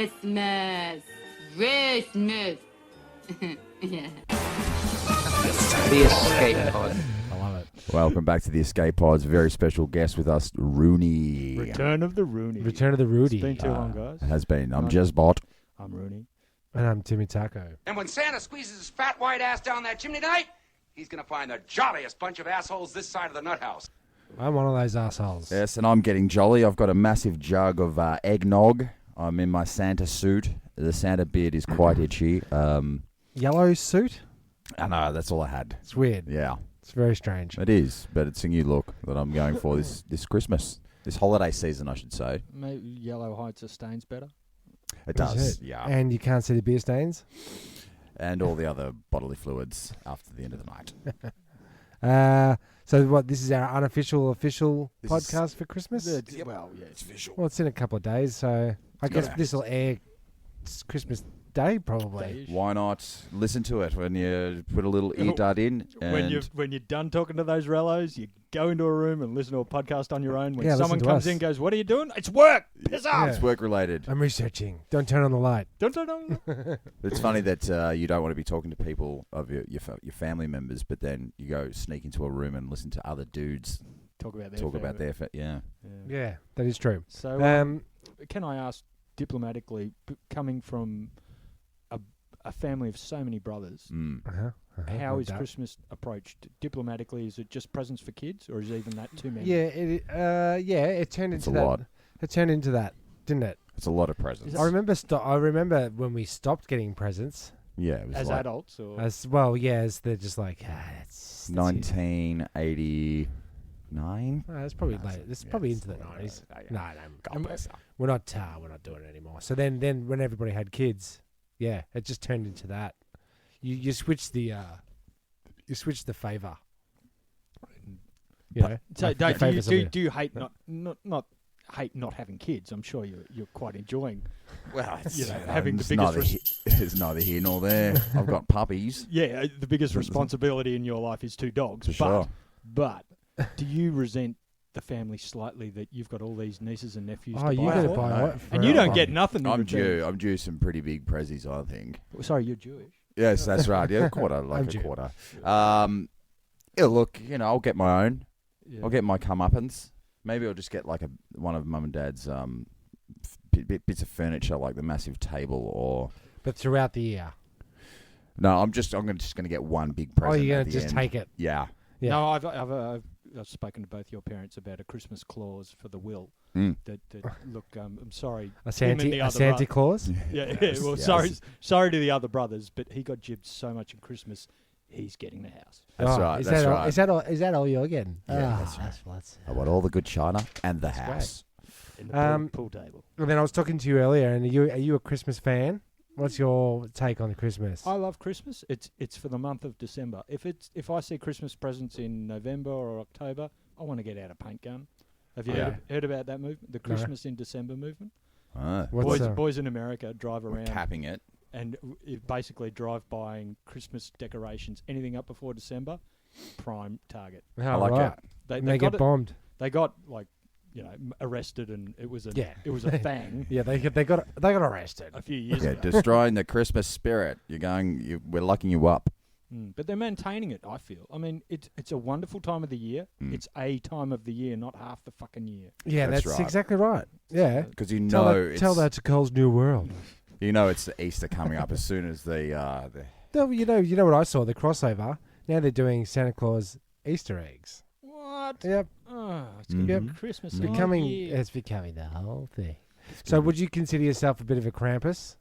Christmas. Christmas. Yeah. The Escape Pod. I love it. Welcome back to the Escape Pods. Very special guest with us, Roonie. Return of the Roonie. Return of the Rudy. It's been too long, guys. It has been. I'm Jezbot. I'm Roonie. And I'm Timmy Taco. And when Santa squeezes his fat white ass down that chimney tonight, he's going to find the jolliest bunch of assholes this side of the nut house. I'm one of those assholes. Yes, and I'm getting jolly. I've got a massive jug of eggnog. I'm in my Santa suit. The Santa beard is quite itchy. Yellow suit? I know, that's all I had. It's weird. Yeah. It's very strange. It is, but it's a new look that I'm going for this Christmas. This holiday season, I should say. Maybe yellow hides the stains better. It Is does, it? yeah. And you can't see the beer stains? And all the other bodily fluids after the end of the night. So what, this is our official This podcast for Christmas? Well, yeah, it's visual. Well, it's in a couple of days, so I guess Yeah. this will air Christmas Day, probably. Why not listen to it when you put a little ear dud in? And When you're done talking to those rellos, you go into a room and listen to a podcast on your own. When Yeah, someone listen to comes us. in and goes, "What are you doing?" It's work. Piss off. it's work related. I'm researching. Don't turn on the light. Don't. It's funny that you don't want to be talking to people of your family members, but then you go sneak into a room and listen to other dudes Talk about their yeah. Yeah, that is true. So, can I ask diplomatically, coming from a family of so many brothers, how is That. Christmas approached diplomatically? Is it just presents for kids, or is even that too many? Yeah, it turned It's into a that. lot. It turned into that, didn't it? It's a lot of presents. I remember when we stopped getting presents. Yeah, it was As like adults, or As well, yeah, as they're just like that's 1989. it's probably No, late. It's yeah, probably it's into the all 90s. right. No, God bless her. we're not doing it anymore. So then when everybody had kids, yeah, it just turned into that. You switch the favor. You know, So the do favours of you hate not hate not having kids? I'm sure you're quite enjoying. Well, You know, having the it's biggest it's neither here nor there. I've got puppies. Yeah, the biggest responsibility in your life is 2 dogs. For sure. But do you resent the family slightly that you've got all these nieces and nephews Oh, to you buy got to for? buy No. what? And you don't get nothing. in I'm return. I'm due some pretty big prezzies, I think. Sorry, you're Jewish. Yes, that's right. Yeah, a quarter, I'm like a due. quarter. Yeah, look, I'll get my own. Yeah. I'll get my comeuppance. Maybe I'll just get like one of Mum and Dad's bits of furniture, like the massive table, or But throughout the year. no. I'm just gonna get one big present. You're at going to the just end. take it. Yeah. Yeah. No, I've spoken to both your parents about a Christmas clause for the will. Mm. That look, I'm sorry. A him and Santa, the a other Santa brother- Claus? Yeah, Yes, well, yes. sorry to the other brothers, but he got jibbed so much in Christmas, he's getting the house. That's Oh, right. Is That's that right. Is that all you're getting? Yeah, that's right. I want all the good china and the That's house. In the Um, pool table. And then I was talking to you earlier, and are you a Christmas fan? What's your take on Christmas? I love Christmas. It's for the month of December. If I see Christmas presents in November or October, I want to get out a paint gun. Have you heard about that movement? The Christmas in December movement? Ah, What's Boys in America drive we're around capping it. and basically drive buying Christmas decorations. Anything up before December, prime target. Oh, I like right. it. And they get bombed. They got arrested, and it was a thing Yeah, they got arrested. a few years Yeah, ago. destroying the Christmas spirit. We're locking you up. But they're maintaining it, I feel. I mean, it's a wonderful time of the year. Mm. It's a time of the year, not half the fucking year. Yeah, That's that's right. exactly right. Yeah. Because Tell that to Cole's New World. it's the Easter coming up as soon as the No, you know what I saw? The crossover. Now they're doing Santa Claus Easter eggs. What? Yep. Oh, it's going to Yep. be Christmas It's all becoming year. the whole thing. So would you consider yourself a bit of a Krampus?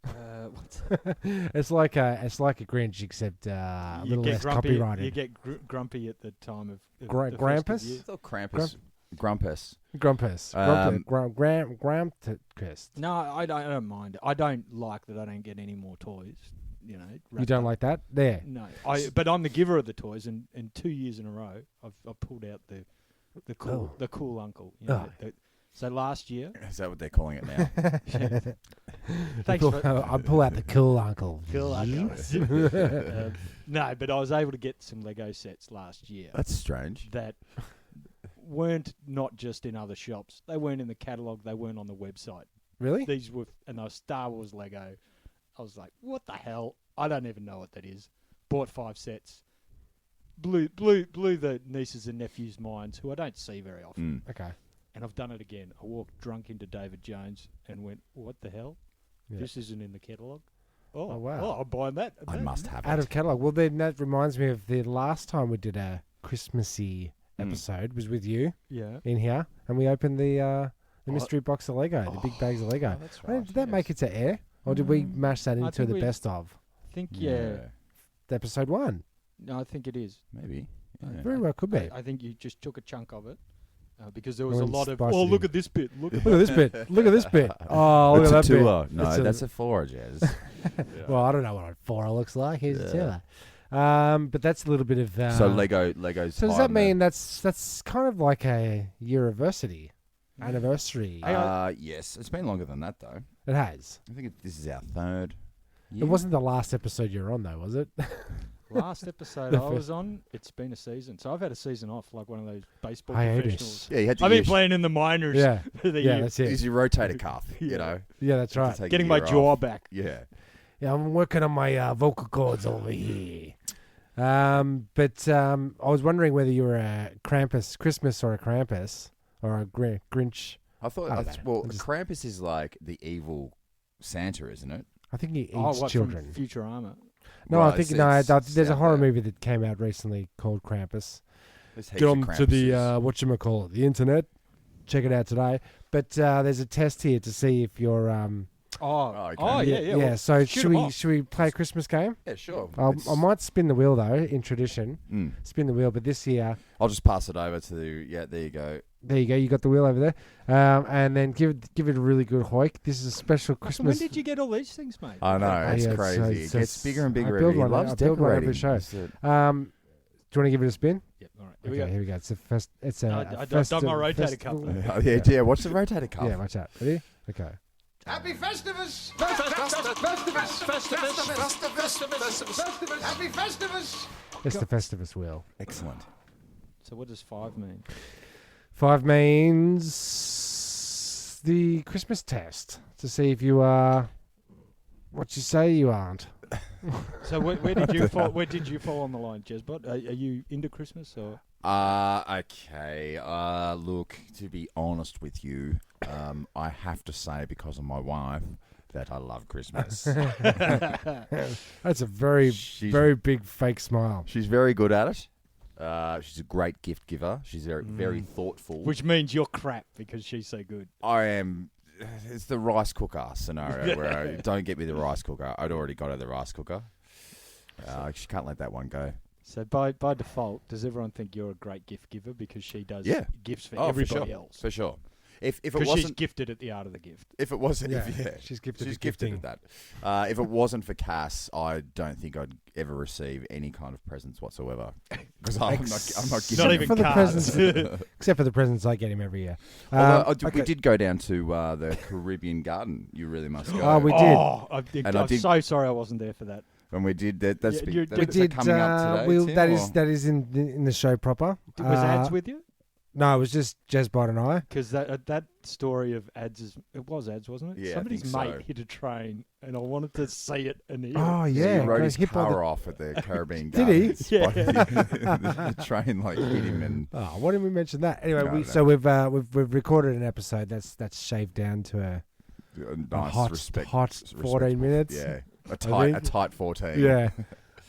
What's It's like a Grinch, except a little less copyrighted. You get grumpy at the time of the festive Grampus? year. still Krampus, Grumpus. Grumpus. Grumpus. No, I don't mind it. I don't like that I don't get any more toys. You wrapped don't up. like that? There. No, but I'm the giver of the toys, and 2 years in a row, I've pulled out the cool uncle. So last year, Is that what they're calling it now? thanks for I pull out the cool uncle. cool uncle. No, but I was able to get some Lego sets last year That's strange. that weren't not just in other shops. They weren't in the catalogue. They weren't on the website. Really? These were, and they were Star Wars Lego. I was like, what the hell? I don't even know what that is. Bought 5 sets. Blew the nieces and nephews' minds, who I don't see very often. Okay. And I've done it again. I walked drunk into David Jones and went, what the hell? Yeah. This isn't in the catalogue. Oh, wow. Oh, I'm buying that. I must have Out it. of catalogue. Well, then that reminds me of the last time we did a Christmassy episode was with you Yeah. in here, and we opened the mystery box of Lego, the big bags of Lego. Oh, that's right. Did that make it to air, or did we mash that into think the we- best of I think, yeah. episode 1? No, I think it is. Maybe. Yeah. Very well could be. I think you just took a chunk of it because there was Well, a lot of, spice it oh, in. look at this bit. Look at Look at this bit. Look at this bit. Oh, look That's at a that tour. bit. No, It's a- that's a 4, Jazz. Well, I don't know what a 4 looks like. Here's a tour. But that's a little bit of. So Lego's. So does that mean that's kind of like a university anniversary? Yes, it's been longer than that though. It has. I think this is our 3rd. It wasn't the last episode you were on, though, was it? last episode The I was on. It's been a season, so I've had a season off, like one of those baseball Hiatus. professionals. Yeah, you had to I've been use, playing in the minors. Yeah. for the Yeah, year. that's it. use your rotator cuff. You Yeah. know, Yeah, that's You have right. to take a Getting my year jaw off. back. Yeah. Yeah, I'm working on my vocal cords over here. But I was wondering whether you were a Krampus Christmas or a Krampus or a Grinch. I thought. I don't That's, know. well, I'm just- Krampus is like the evil Santa, isn't it? I think he eats Oh, what, children. from Futurama? No, Well, I think it's there's a horror Santa. movie that came out recently called Krampus. There's heaps Get of on to the Krampuses. whatchamacallit, the internet. Check it out today. But there's a test here to see if you're Oh, okay. yeah. Well, so shoot should 'em we off. should we play a Christmas game? Yeah, sure. I might spin the wheel though, in tradition. Spin the wheel, but this year, I'll just pass it over to. Yeah, there you go. there you go. You got the wheel over there, and then give it a really good hoik. This is a special So when Christmas. did you get all these things, mate? I know Yeah, it's it's- crazy. it's- It gets bigger and I bigger. build He one- loves I build one every decorating. show. That's it. Do you want to give it a spin? Yep, all right. Okay, here we go. It's a fest. It's a. I dug my rotator cuff. festival. Yeah. Watch the rotator cuff. Yeah, watch out. Ready? Okay. Happy Festivus! Festivus! Happy Festivus! It's the Festivus wheel. Excellent. So what does 5 mean? 5 means the Christmas test to see if you are what you say you aren't. So where did you fall? Where did you fall on the line, Jezbot? Are you into Christmas or? Okay. Look, to be honest with you, I have to say because of my wife that I love Christmas. That's a very big fake smile. She's very good at it. She's a great gift giver. She's very thoughtful. Which means you're crap because she's so good. I am. It's the rice cooker scenario where don't get me the rice cooker. I'd already got her the rice cooker. She can't let that one go. So by default, does everyone think you're a great gift giver because she does gifts for Oh, everybody for sure. else? For sure. If it Because she's wasn't, gifted at the art of the gift. if it wasn't, Yeah, she's she's gifted at gifted gifting. at that. If it wasn't for Cass, I don't think I'd ever receive any kind of presents whatsoever. Because I'm not giving Not him even for the cards. presents, except for the presents I get him every year. Although, Okay. we did go down to the Caribbean Garden. You really must go. Oh, we did. Oh, And I I'm did- so sorry I wasn't there for that. And we did that. That's Yeah, big. you That, did- We is that did. coming up today. Tim, that or- is in the show proper. Was ads with you? No, it was just Jezbot and I. Because that story of ads it was ads, wasn't it? Yeah, I Somebody's think mate so. hit a train, and I wanted to see it and hear Oh it. yeah, he rode got his hit by car the- off at the Caribbean Did he? Garden. The train like hit him and Oh, why didn't we mention that? Anyway, No, no. so we've recorded an episode that's shaved down to a nice hot respect. 14 respectable- minutes. Yeah, a think. tight 14. Yeah.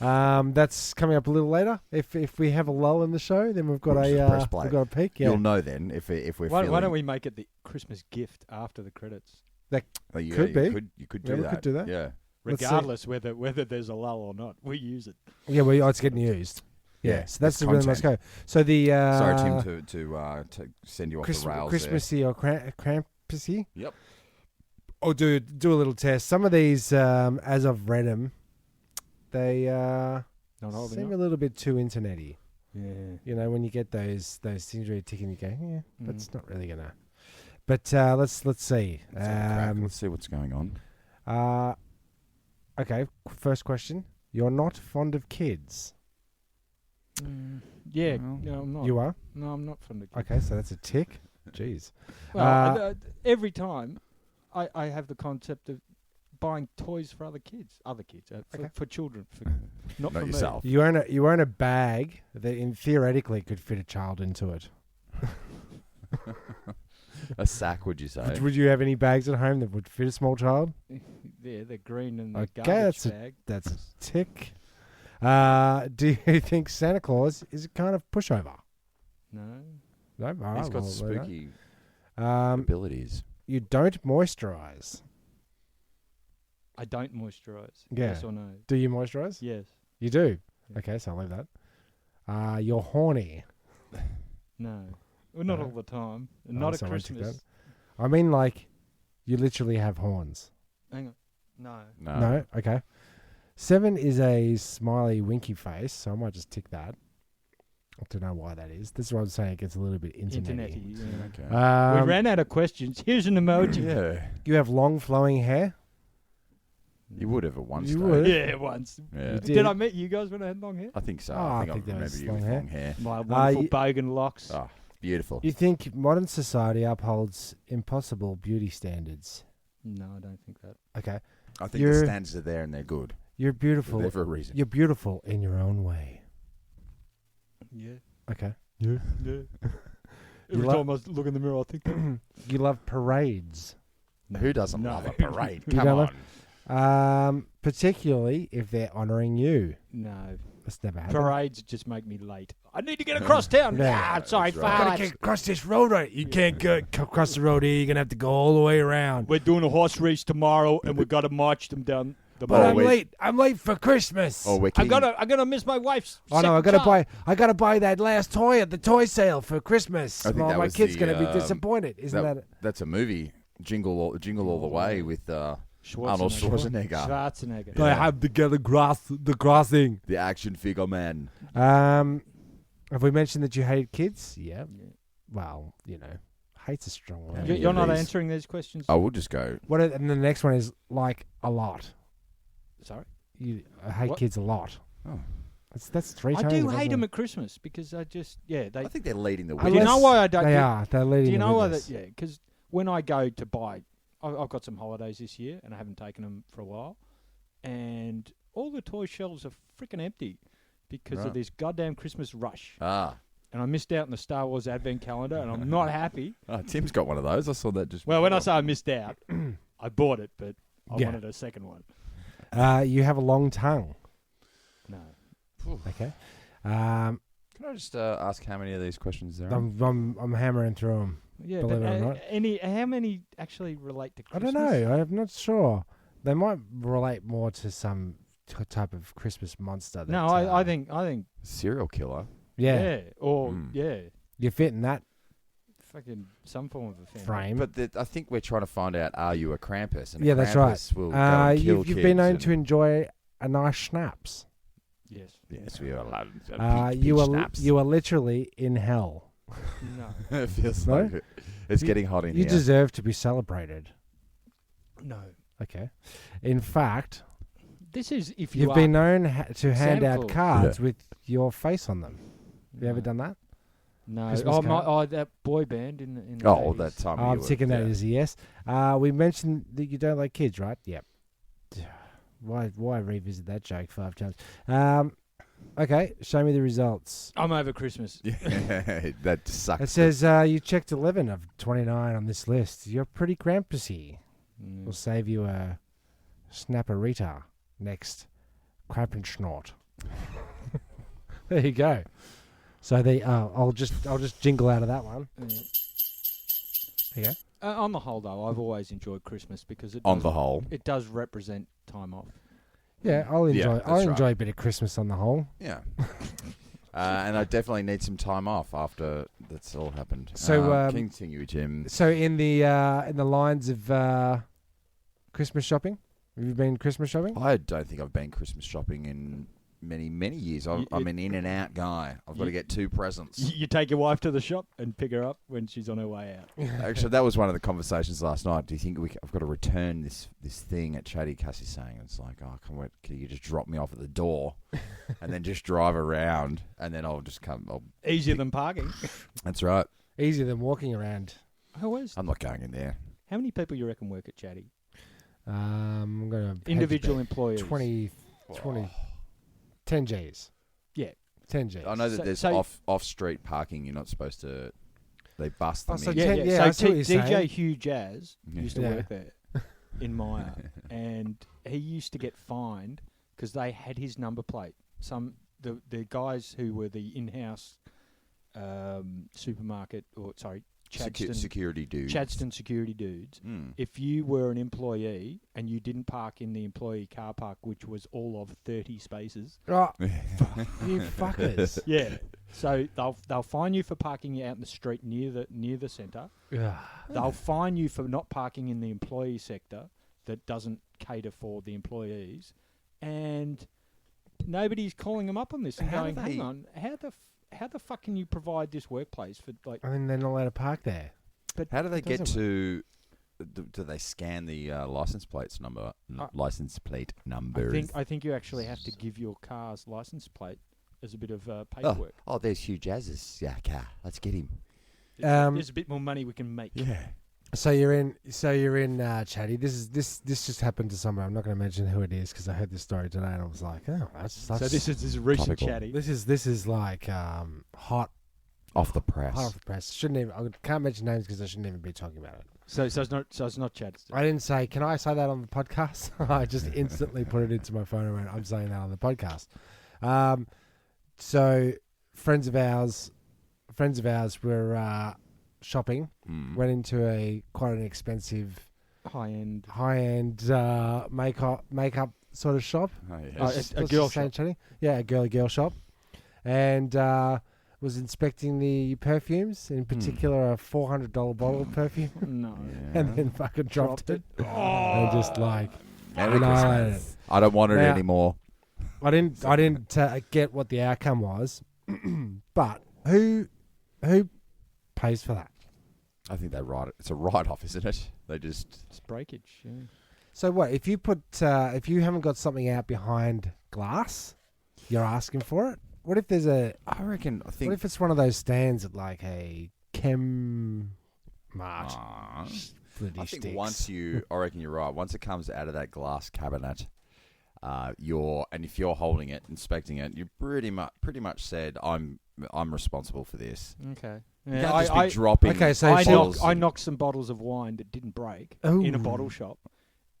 That's coming up a little later. If we have a lull in the show, then we've got We'll just press play. we've got a peak. Yeah. You'll know then if we're Why feeling. don't we make it the Christmas gift after the credits? Oh, yeah, Could be. You could Yeah, do we that. could do that. Yeah. Let's see. Regardless whether there's a lull or not, we use it. Yeah, well, it's getting used. Yeah, Yeah, so that's it's the really nice go. content. So the Sorry, Tim, to send you off the rails Christmassy or Krampusy. Yep. Or do a little test. Some of these, as I've read them, they Not holding seem up. a little bit too internety. Yeah. You know, when you get those things where you tick and you go, yeah, Mm. that's not really gonna. But let's see. Let's have a crack. Let's see what's going on. Okay. First question: you're not fond of kids. Yeah, Well, no, I'm not. You are. No, I'm not from the kids. Okay, so that's a tick. Jeez. Well, every time I have the concept of buying toys for other kids, for children, not Not for yourself. You own a bag that theoretically could fit a child into it. A sack, would you say? Would you have any bags at home that would fit a small child? Me. Yeah, they're green and the Okay, garbage bag. That's a tick. Do you think Santa Claus is a kind of pushover? No. No, all right, He's got well, there you spooky go. abilities. You don't moisturize. I don't moisturize. Yeah. Yes or no? Do you moisturize? Yes. You do. Yeah. Okay, so I'll leave that. You're horny. No. Well, not No. all the time. Oh, Not at so I won't take Christmas. I mean, like, you literally have horns. Hang on. No. No? Okay. 7 is a smiley, winky face, so I might just tick that. I don't know why that is. This is what I'm saying. It gets a little bit internet-y. Internet-y. Yeah. Okay. We ran out of questions. Here's an emoji. Yeah. You have long, flowing hair. You would have at one You stage. would. Yeah, once. Yeah. You Did I meet you guys when I had long hair? I think so. Oh, I I think think I that remember was you with long long hair. My wonderful you- bogan locks. Oh, beautiful. You think modern society upholds impossible beauty standards? No, I don't think that. Okay. I think You're- the standards are there and they're good. You're They're beautiful. there for a reason. You're beautiful in your own way. Yeah. Okay. Yeah. Every lo- time I look in the mirror, I think that. You love parades. Who doesn't No. love a parade? You Come don't on. love- Particularly if they're honouring you. No. That's never happened. Parades just make me late. I need to get across town. Yeah. Sorry, That's right. farts. across this road, right? You can't go across the road here. You're gonna have to go all the way around. We're doing a horse race tomorrow, and we've got to march them down the But Oh, I'm wait. late. I'm late for Christmas. Oh, we're I'm kidding. gonna miss my wife's. Oh no! second child. I gotta buy that last toy at the toy sale for Christmas. I think Well, that my was kid's the, gonna be disappointed, isn't that? That's a movie. Jingle all the way with Arnold Schwarzenegger. Schwarzenegger. Schwarzenegger. Yeah. have to get the crossing. The action figure man. Have we mentioned that you hate kids? Yeah. Well, hate's a strong word. Yeah. You're not these- answering these questions. I will just go. And the next one is like a lot. Sorry. I hate What? kids a lot. Oh. That's 3 I times. do it, hate isn't them it? at Christmas because I just they. I think they're leading the Unless- Do you know why I don't? They are. They're leading. Do you the know why witness. that? Yeah, because when I go to buy, I've got some holidays this year and I haven't taken them for a while, and all the toy shelves are freaking empty because Right. of this goddamn Christmas rush. Ah. And I missed out on the Star Wars Advent calendar, and I'm not happy. Tim's got one of those. I saw that just. Well, when I before. say I missed out, I bought it, but I Yeah. wanted a second one. You have a long tongue. No. Okay. Can I just ask how many of these questions there are? I'm hammering through them. Yeah, Believe but it or not. how many actually relate to I Christmas? don't know. I'm not sure. They might relate more to some type of Christmas monster. That, No, I think Serial killer. Yeah, or Mm. you fit in that fucking some form of offense. frame. But I think we're trying to find out: are you a Krampus? And Yeah, a that's right. Krampus will go and kill you've kids been known and- to enjoy a nice schnapps. Yes. Yes, we are allowed. You are literally in hell. No. It feels No? like it's getting hot in You here. deserve to be celebrated. No. Okay. In fact, This is if you you've are been known to hand Santa out Claus. cards with your face on them. Have you ever No. done that? No. Christmas card? That boy band in the Oh, 80s. that time. I'm you taking were, that yeah. as a yes. We mentioned that you don't like kids, right? Yep. Why revisit that joke 5 times? Okay, show me the results. I'm over Christmas. Yeah, that sucks. It says you checked 11 of 29 on this list. You're pretty Krampusy. Mm. We'll save you a snapperita next. Krappenschnort. There you go. So I'll just jingle out of that one. Yeah. There you go. On the whole, though, I've always enjoyed Christmas because it On does, the whole, it does represent time off. Yeah, I'll enjoy. that's I'll right. enjoy a bit of Christmas on the whole. yeah. And I definitely need some time off after that's all happened. So, continue, Jim. So in the lines of Christmas shopping, have you been Christmas shopping? I don't think I've been Christmas shopping in many years. I'm an in and out guy. I've got to get 2 presents. You take your wife to the shop and pick her up when she's on her way out. Actually, that was one of the conversations last night. Do you think I've got to return this thing at Chatty? Cassie's saying it's like, oh, can you just drop me off at the door, and then just drive around, and then I'll just come. Easier than parking. That's right. Easier than walking around. Who is? I'm not going in there. How many people you reckon work at Chatty? I'm gonna Individual employees. 20, 10 Gs. Yeah. 10 Gs. I know that So- there's so- off street parking. You're not supposed to. They bust them so in. ten- yeah, I see So what you're DJ saying. Hugh Jazz used to Yeah. work there in Maya, and he used to get fined because they had his number plate. The guys who were the in-house supermarket Chadstone Security dudes. Chadstone security dudes. Mm. If you were an employee and you didn't park in the employee car park, which was all of 30 spaces, Oh, you fuckers. yeah. So they'll fine you for parking out in the street near the centre. They'll fine you for not parking in the employee sector that doesn't cater for the employees, and nobody's calling them up on this and How going, do "Hang they- on, how the fuck can you provide this workplace for like?" I mean, they're not allowed to park there. But How do they It get doesn't to? Do they scan the license plates number? License plate numbers. I think you actually have to give your car's license plate as a bit of paperwork. Oh, there's Hugh Jazz's car. Let's get him. There's a bit more money we can make. Yeah. So you're in Chatty. This just happened to someone. I'm not going to mention who it is because I heard this story today and I was like, oh, that's So this is recent Topical. Chatty. this is like hot Off the press. off the press. I can't mention names because I shouldn't even be talking about it. So it's not Chadstone. I didn't say. Can I say that on the podcast? I just instantly put it into my phone and went, I'm saying that on the podcast. So friends of ours were shopping. Went into quite an expensive High end. high-end makeup sort of shop. Oh, yes. A Let's girl just say shop. Chatty. Yeah, a girl shop, and was inspecting the perfumes, in particular a $400 bottle of perfume, No. and then fucking dropped it. Oh. And just like Merry annihilated Christmas. I don't want it Now- anymore. I didn't get what the outcome was, but who pays for that? I think they write it. It's a write-off, isn't it? They just. It's breakage. Yeah. So what if you if you haven't got something out behind glass, you're asking for it? What if there's I think. what if it's one of those stands at like a chem mart? I think once I reckon you're right. Once it comes out of that glass cabinet, if you're holding it, inspecting it, you pretty much said, I'm responsible for this. Okay. You Yeah, can't just be dropping. Okay, so bottles. I knocked some bottles of wine that didn't break in a bottle shop,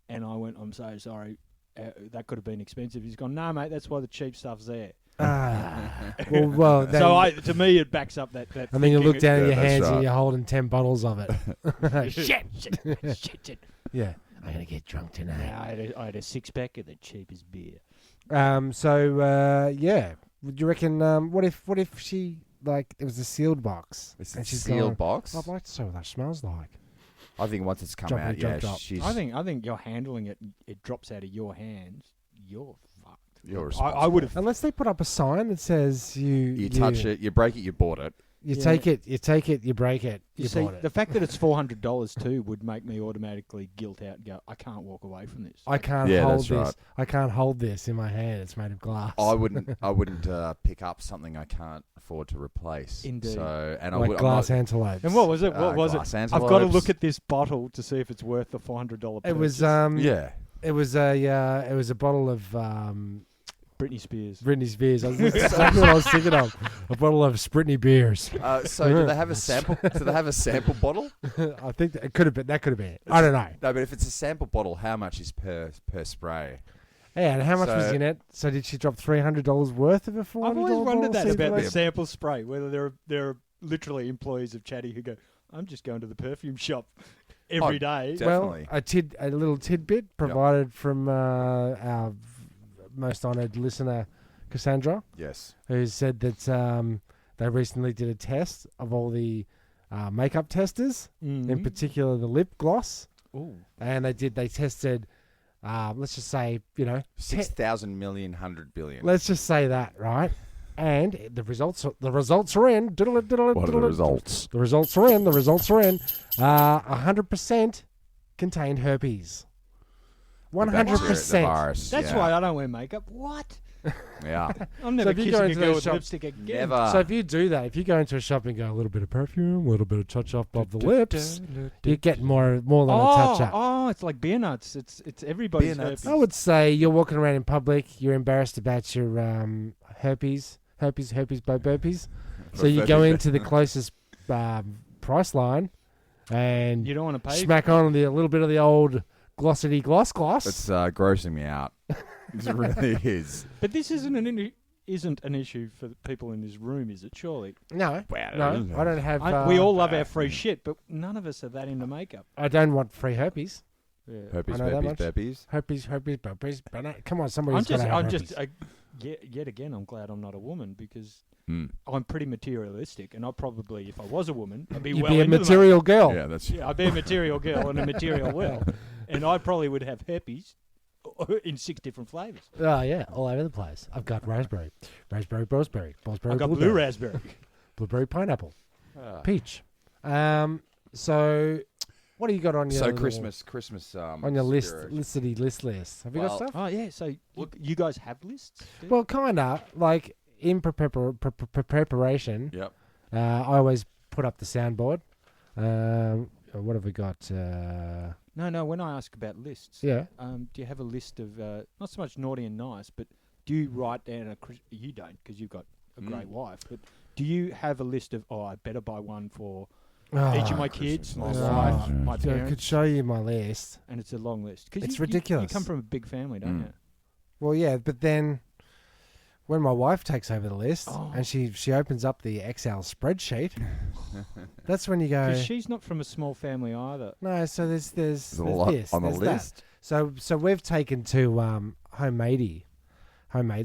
and I went, I'm so sorry. That could have been expensive. He's gone, no, mate, that's why the cheap stuff's there. well, then, So to me, it backs up that. and then you look down at your that's hands right. and you're holding 10 bottles of it. shit. Yeah, I'm gonna get drunk tonight. Yeah, I had a 6-pack of the cheapest beer. Yeah. Would you reckon? What if she it was a sealed box? It's and a she's sealed going, box. I'd like to see what that smells like. I think once it's come Drop out, it, drop, yeah, drop. she's. I think you're handling it. It drops out of your hands. You're fucked. You're I responsible. would have. Unless they put up a sign that says You touch it, you break it, you bought it. You Yeah. take it, you break it, You you see, bought it. the fact that it's $400 too would make me automatically guilt out and go, I can't walk away from this. I can't Yeah, hold that's this. right. I can't hold this in my hand. It's made of glass. I wouldn't pick up something I can't afford to replace. Indeed. So, and like I would glass I'm not, antelopes. And what was it? What was it? glass I've got to antelopes. look at this bottle to see if it's worth the $400. It was purchase. Yeah. It was a bottle of Britney Spears. Britney Spears. That's exactly what I was thinking of. A bottle of Spritney beers. So do they have a sample? Do they have a sample bottle? I think it could have been. That could have been it. I don't know. No, but if it's a sample bottle, how much is per spray? Yeah, and how much was So- in it? So did she drop $300 worth of a $400 I've always wondered that bottle? about the Yeah. sample spray, whether there are literally employees of Chatty who go, I'm just going to the perfume shop every day. Definitely. Well, a little tidbit provided from our most honoured listener, Cassandra, Yes. who said that they recently did a test of all the makeup testers, in particular the lip gloss, Ooh. and they tested, let's just say, 6,000 million, 100 billion. let's just say that, right? And the results are in. What are the results? The results are in. 100% contained herpes. The bacteria, the 100%. virus, That's yeah. why I don't wear makeup. What? Yeah. I'm never if you kissing go a into girl those with shops- lipstick again. Never. So if you do that, if you go into a shop and go a little bit of perfume, a little bit of touch up of the lips, you get more than a touch up. Oh, it's like beer nuts. It's everybody's Beer nuts. herpes. I would say you're walking around in public, you're embarrassed about your herpes, burpees. So you go into the closest price line and You don't want to pay. smack on a little bit of the old glossity gloss. It's grossing me out. It really is. But this isn't an issue for the people in this room, is it? Surely. No, Well, no, I don't have. We all love our free shit, but none of us are that into makeup. I don't want free herpes. Yeah. Herpes, I know that herpes, much. herpes. Herpes, burpees. But come on, I'm somebody's got just, to have I'm herpes. just, yet again, I'm glad I'm not a woman because Hmm. I'm pretty materialistic, and I probably, if I was a woman, I'd be You'd well be a into the material girl. Yeah, that's Yeah, I'd be a material girl and a material well, and I probably would have herpes in 6 different flavors. Oh yeah, all over the place. I've got raspberry, raspberry, I got blue raspberry. blueberry, pineapple, Ah. peach. So what do you got on your So Christmas. on your list? spirit. List. Have you got Well, stuff? Oh yeah, so you guys have lists? do you? Well, kinda like in preparation. Yep. I always put up the soundboard. What have we got? No. When I ask about lists, Yeah. do you have a list of not so much naughty and nice, but do you write down you don't because you've got a great wife, but do you have a list of I better buy one for each of my kids, my Christmas wife, list. my I could parents, show you my list. and it's a long list. 'Cause It's you ridiculous. come from a big family, don't Mm. you? Well, yeah, but then when my wife takes over the list Oh. and she opens up the Excel spreadsheet, that's when you go. Because she's not from a small family either. No, so there's There's a lot this, on the there's that. list. So we've taken to homemade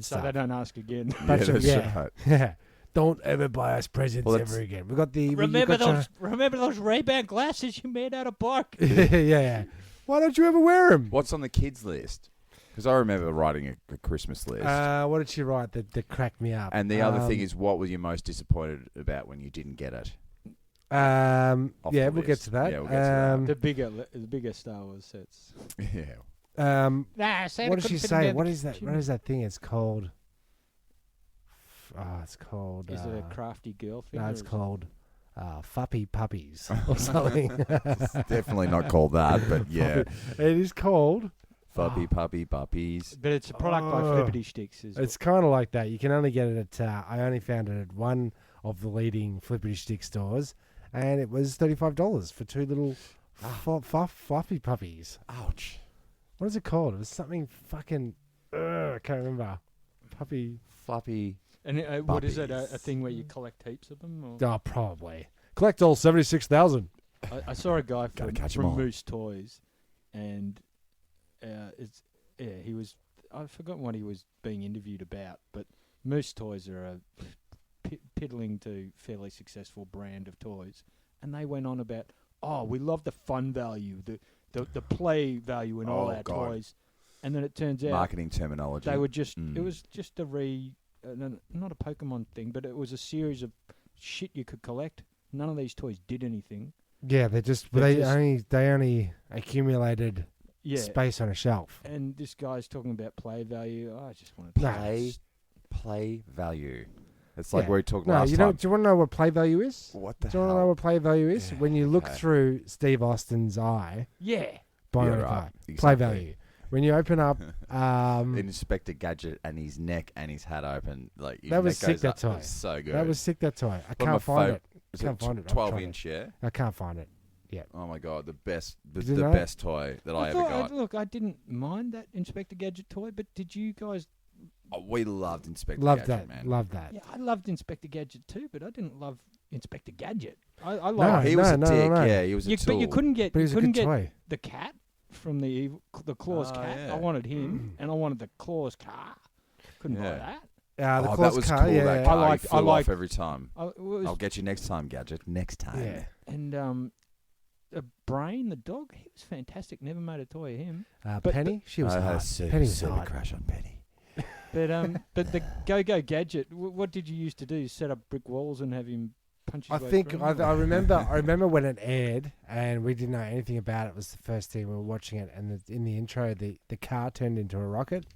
So stuff. they don't ask again. Bunch of- that's yeah. right. Yeah. Don't ever buy us presents Well, that's- ever again. We got the remember got those Ray-Ban glasses you made out of bark? yeah. Why don't you ever wear them? What's on the kids' list? Because I remember writing a Christmas list. What did she write that cracked me up? And the other thing is, what were you most disappointed about when you didn't get it? yeah, off we'll the get list. to that. Yeah, we'll get to the bigger Star Wars sets. Yeah. What did she say? What is that? What is that thing? It's called. It's called. Is it a crafty girl thing? No, or it's is it- called Fuppy Puppies or something. It's definitely not called that, but yeah. It is called. Puppy, puppy, puppies. But it's a product by Oh. Flippity Sticks. It's kind of like that. You can only get it at. I only found it at one of the leading flippity stick stores, and it was $35 for 2 little fluffy puppies. Ouch. What is it called? It was something fucking. I can't remember. Puppy. Floppy. And what is it? A Puppies. thing where you collect heaps of them? Or? Oh, probably. Collect all 76,000. I saw a guy Gotta from, catch 'em from all. Moose Toys, and he was. I've forgotten what he was being interviewed about, but Moose Toys are a piddling to fairly successful brand of toys, and they went on about, we love the fun value, the play value in all Oh, our God. toys, and then it turns out Marketing terminology. they were just. Mm. It was just a not a Pokemon thing, but it was a series of shit you could collect. None of these toys did anything. Yeah, They're they just- only accumulated Yeah. space on a shelf. And this guy's talking about play value. I just want to No. Play value. It's like Yeah. we talked No, last you time. don't. Do you want to know what play value is? What the Do you want to know hell? what play value is? Yeah, When you look okay. through Steve Austin's eye, Yeah. bionic right, eye, play exactly. value. When you open up, Inspector Gadget and his neck and his hat open. Like his That was neck sick, goes that up. toy. It was so good. that was sick. That toy. I One of can't my find fav- it. Is Can't it find it. I've 12 tried inch, yeah? I can't find it. Oh my god, the best, the Did you know? best toy that I ever got. Look, I didn't mind that Inspector Gadget toy, but did you guys? Oh, we loved Inspector Love Gadget, that. man. Love that. Yeah, I loved Inspector Gadget too, but I didn't love Inspector Gadget. I No, liked He was a no, dick, no. yeah. He was a you, tool. but you couldn't get But it you was a couldn't good get toy. the cat from the Claw's Oh, cat. yeah. I wanted him, and I wanted the Claw's car. Couldn't buy Yeah. that. The Oh, Claus that was car, cool. yeah, That yeah. car. I liked- He I flew liked- off every time. It was, I'll get you next time, Gadget. Next time. Yeah. and Brain, the dog, he was fantastic. Never made a toy of him. But- Penny, she was I had a hot. super, Penny was super hot. crush on Penny. But the Go-Go Gadget, what did you used to do? Set up brick walls and have him punch his I way think through I, 'em? I remember. I remember when it aired, and we didn't know anything about it. It was the first thing we were watching it, and in the intro, the car turned into a rocket,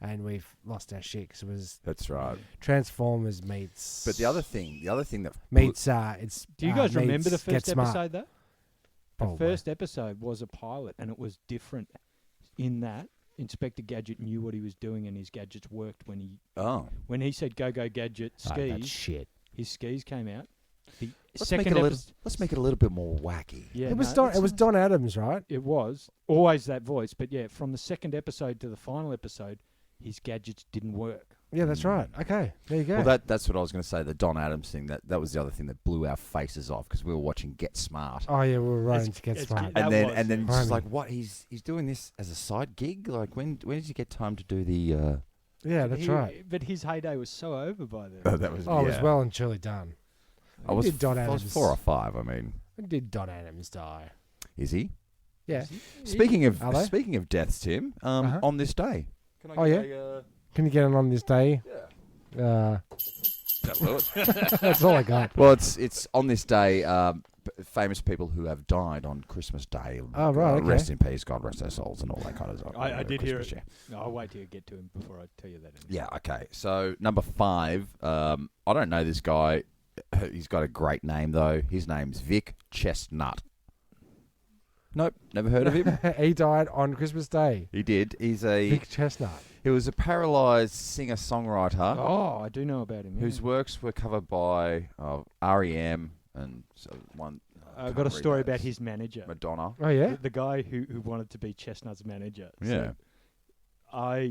and we've lost our shit because it was That's right. Transformers meets. But the other thing that meets Do you guys remember the meets Get first Smart. episode though? Probably. The first episode was a pilot, and it was different in that Inspector Gadget knew what he was doing, and his gadgets worked when he said "Go Go Gadget" Oh, skis. that's shit. His skis came out. The let's second make it a little bit more wacky. Yeah, It was Don Adams, right? It was always that voice, but yeah, from the second episode to the final episode, his gadgets didn't work. Yeah, that's right. Okay, there you go. Well, that's what I was going to say. The Don Adams thing. That was the other thing that blew our faces off because we were watching Get Smart. Oh yeah, we were running to Get it's Smart. That And then was, it's yeah. just like, what? He's doing this as a side gig. Like when did he get time to do the? Yeah, that's right. But his heyday was so over by then. That was. Oh, it was well and truly done. I was did Don I was Adams. 4 or 5. I mean, When did Don Adams die? is he? Yeah. Speaking of Are they? speaking of deaths, Tim. On this day. Can I Oh, get yeah? a, Can you get it on this day? That'll do it. That's all I got. Well, it's on this day. Famous people who have died on Christmas Day. Oh, right, okay. Rest in peace, God rest their souls, and all that kind of stuff. I did hear Christmas, it. No, I'll wait till you get to him before I tell you that. Yeah. Okay. So number 5. I don't know this guy. He's got a great name though. His name's Vic Chestnut. Nope, never heard of him. He died on Christmas Day. He did. He's a. Big Chestnut. He was a paralysed singer-songwriter Oh, I do know about him. Yeah. whose works were covered by REM and one. I've got a story about his manager. Madonna. Oh yeah. The guy who wanted to be Chestnut's manager. Yeah. So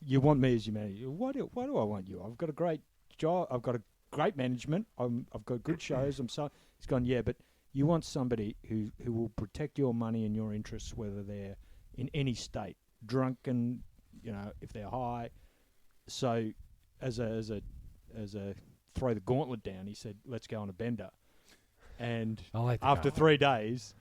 you want me as your manager? Why do I want you? I've got a great job. I've got a great management. I've got good shows. He's gone. Yeah, but you want somebody who will protect your money and your interests, whether they're in any state, drunken, if they're high. So, as a throw the gauntlet down, he said, "Let's go on a bender." And I like the after guy. 3 days,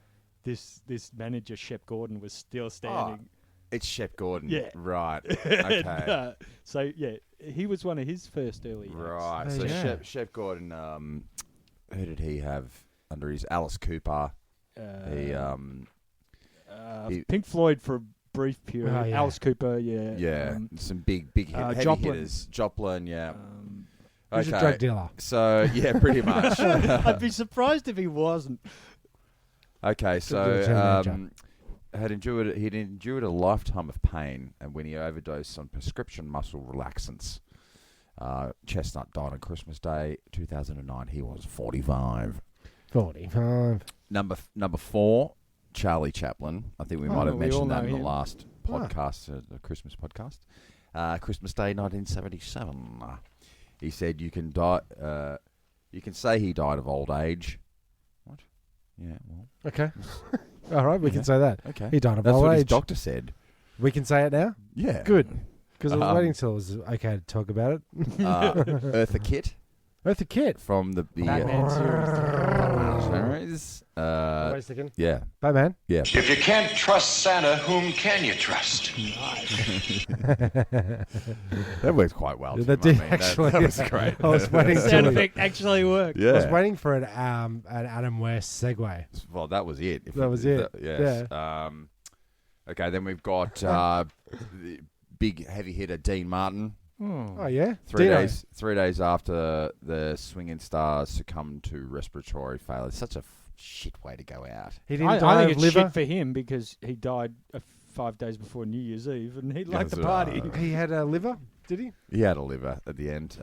this manager Shep Gordon was still standing. It's Shep Gordon. Yeah. Right. And, Okay. so yeah, he was one of his first early. acts. Right. There So you go. Shep Gordon. Who did he have under his Alice Cooper? He Pink Floyd for a brief period. Oh, yeah. Alice Cooper, yeah. some big heavy Joplin. hitters. Joplin. Yeah. He's a drug dealer. So yeah, pretty much. I'd be surprised if he wasn't. Okay, Good so manager. he'd endured a lifetime of pain, and when he overdosed on prescription muscle relaxants, Chestnut died on Christmas Day, 2009. He was 45. 45. Number 4, Charlie Chaplin. I think we might have we all mentioned that know in the him. last podcast, the Christmas podcast. Christmas Day, 1977. He said you can die. You can say he died of old age. What? Yeah. Well. Okay. All right, we can say that. Okay. He died of That's old what his age. doctor said. We can say it now? Yeah. Good. Because I was Um, waiting till it was okay to talk about it. Eartha Kitt Eartha Kitt. from the Batman series. Wait a second. Yeah. Batman. Yeah. If you can't trust Santa, whom can you trust? That worked quite well. That Tim, did I mean, actually. That was great. I was waiting Sound till effect actually worked. Yeah. I was waiting for an Adam West segue. Well, that was it. That was it. Yes. Okay, then we've got the big heavy hitter Dean Martin. Oh yeah. 3 Dino. days. 3 days after the swinging stars succumbed to respiratory failure. Such a shit way to go out. He didn't I die think of it's liver. shit for him because he died 5 days before New Year's Eve, and he liked That's the party. He had a liver, did he? He had a liver at the end.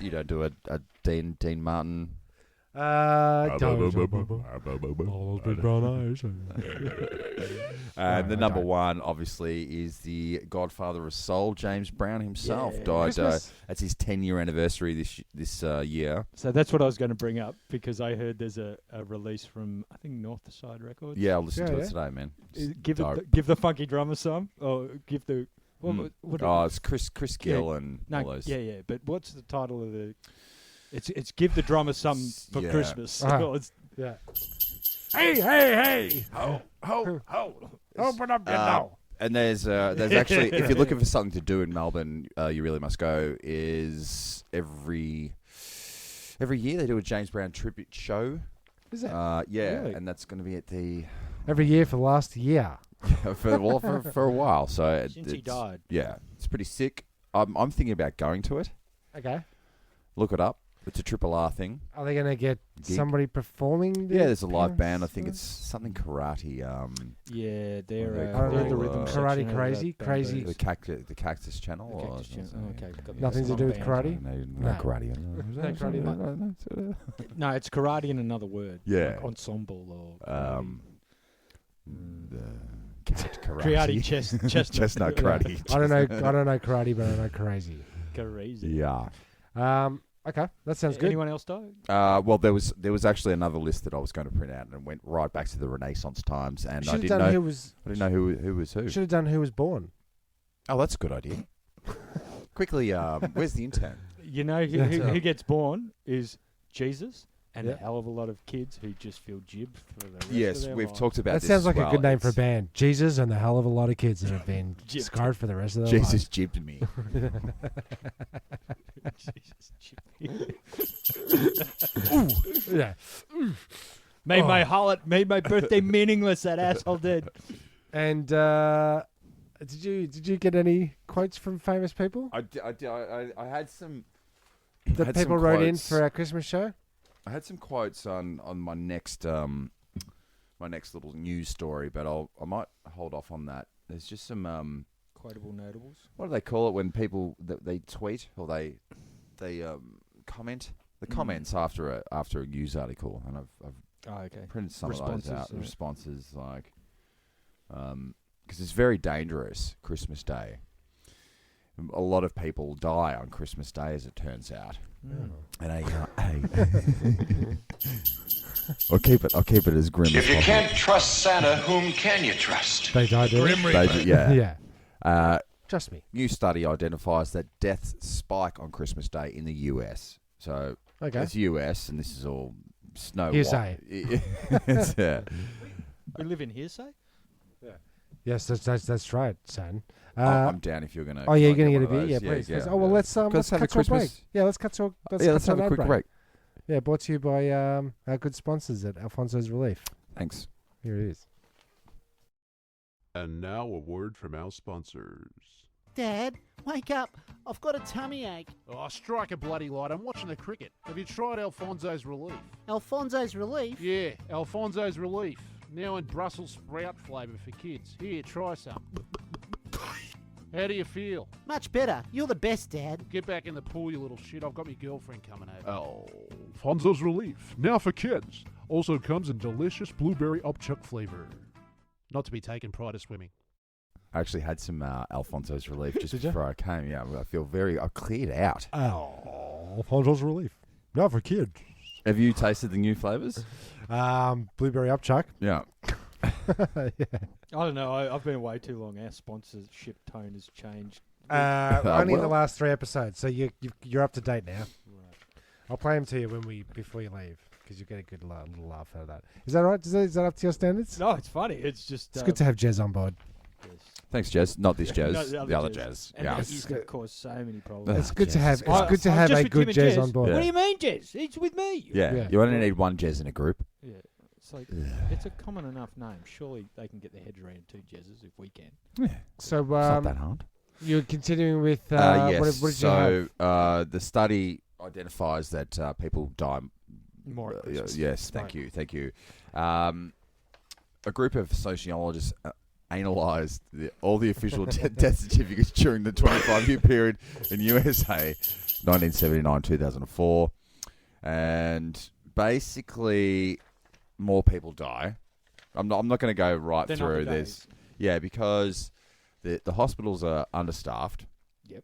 You don't do a Dean Martin. Big brown eyes. And the number one, obviously, is the Godfather of Soul, James Brown himself. Yeah. Died. Christmas. That's his 10-year anniversary this year. So that's what I was going to bring up because I heard there's a release from I think North Side Records. Yeah, I'll listen Yeah, to yeah. it today, man. Give Dope. give the funky drummer some, or give the what Oh, it's Chris Gill and all those. yeah. But what's the title of the? It's give the drummer some for Yeah. Christmas. Uh-huh. Or it's- Yeah. Hey! Ho, ho. Open up your mouth. And there's actually, if you're looking for something to do in Melbourne, you really must go. Is every year they do a James Brown tribute show. Is it? Yeah, Really? and that's going to be at the Every year for the last year. for a while. So Since he died. Yeah, it's pretty sick. I'm thinking about going to it. Okay. Look it up. It's a Triple R thing. Are they going to get Gig. somebody performing? Yeah, there's a live band. I think it's something karate. Yeah, they're They the rhythm Karate section of Crazy? that Crazy. The Cactus Channel. bamboo. or Cactus Channel. something. Okay, got that. Nothing to do with karate? No No. karate. No karate, No, it's karate and another word. Yeah. Like ensemble or The cat karate. karate chestnut. Chestnut karate. I don't know karate, but I know crazy. Crazy. Yeah. Okay, that sounds good. Anyone else die? Well, there was actually another list that I was going to print out and went right back to the Renaissance times, and I Should have didn't done know who who was who. Should have done who was born. Oh, that's a good idea. Quickly, where's the intern? You know who gets born is Jesus, and Yeah. a hell of a lot of kids who just feel jibbed for the rest Yes, of their we've lives. talked about That this. sounds as like well. a good name for a It's- band. Jesus and the hell of a lot of kids that have been Gypped. scarred for the rest of their Jesus lives. jibbed me. Jesus, jibbed. Yeah. Made Oh. made my birthday meaningless. That asshole did. And did you get any quotes from famous people I had some. that had people some wrote in quotes. for our Christmas show? I had some quotes on my next little news story, but I might hold off on that. There's just some Quotable notables. what do they call it when people they tweet or they comment the comments after a news article, and I've Oh, okay. printed some of those Responses, out. yeah. Responses like because it's very dangerous Christmas Day. A lot of people die on Christmas Day, as it turns out. And I'll keep it as grim as If you possible. can't trust Santa, whom can you trust? They died. Yeah. Yeah. Trust me. New study identifies that deaths spike on Christmas Day in the US. So Okay. it's US, and this is all snow Hearsay. white. Yeah. We live in hearsay. Yes, that's right, son. I'm down if you're gonna. Oh yeah, you're gonna one get a of beer. Yeah, those. please. Oh well, let's Let's have a cut to a break. Christmas. Yeah, let's cut to have a an ad quick break. Yeah, brought to you by our good sponsors at Alfonso's Relief. Thanks. Here it is. And now a word from our sponsors. Dad, wake up. I've got a tummy ache. Oh, strike a bloody light. I'm watching the cricket. Have you tried Alfonso's Relief? Alfonso's Relief? Yeah, Alfonso's Relief. Now in Brussels sprout flavour for kids. Here, try some. How do you feel? Much better. You're the best, Dad. Get back in the pool, you little shit. I've got my girlfriend coming over. Alfonso's Relief, now for kids. Also comes in delicious blueberry upchuck flavor. Not to be taken prior to swimming. I actually had some Alfonso's Relief just Did ya? before I came. Yeah, I feel I cleared out. Oh, Alfonso's Relief. Not for kids. Have you tasted the new flavors? Blueberry upchuck. Yeah. Yeah. I don't know. I've been away too long. Our sponsorship tone has changed. Only in the well- last 3 episodes, so you're up to date now. Right. I'll play them to you before you leave, because you get a good little laugh out of that. Is that right? Is that up to your standards? No, it's funny. It's just. It's good to have Jez on board. Yes. Thanks, Jez. Not this Jez. No, the other Jez. And Yeah. that used to cause so many problems. It's good to have. It's I- good to I'm have just a with good Tim and Jez on board. Yeah. What do you mean, Jez? He's with me. Yeah. Yeah. You only need one Jez in a group. Yeah. It's like it's a common enough name. Surely they can get their heads around 2 Jezzes if we can. So It's not that hard. you're continuing with Yes. what did you have? So the study identifies that people die. More at Christmas. Yes. Thank you. A group of sociologists analysed all the official death certificates during the 25-year period in USA, 1979-2004, and basically more people die. I'm not going to go right They're not through the this. days. Yeah, because the hospitals are understaffed. Yep.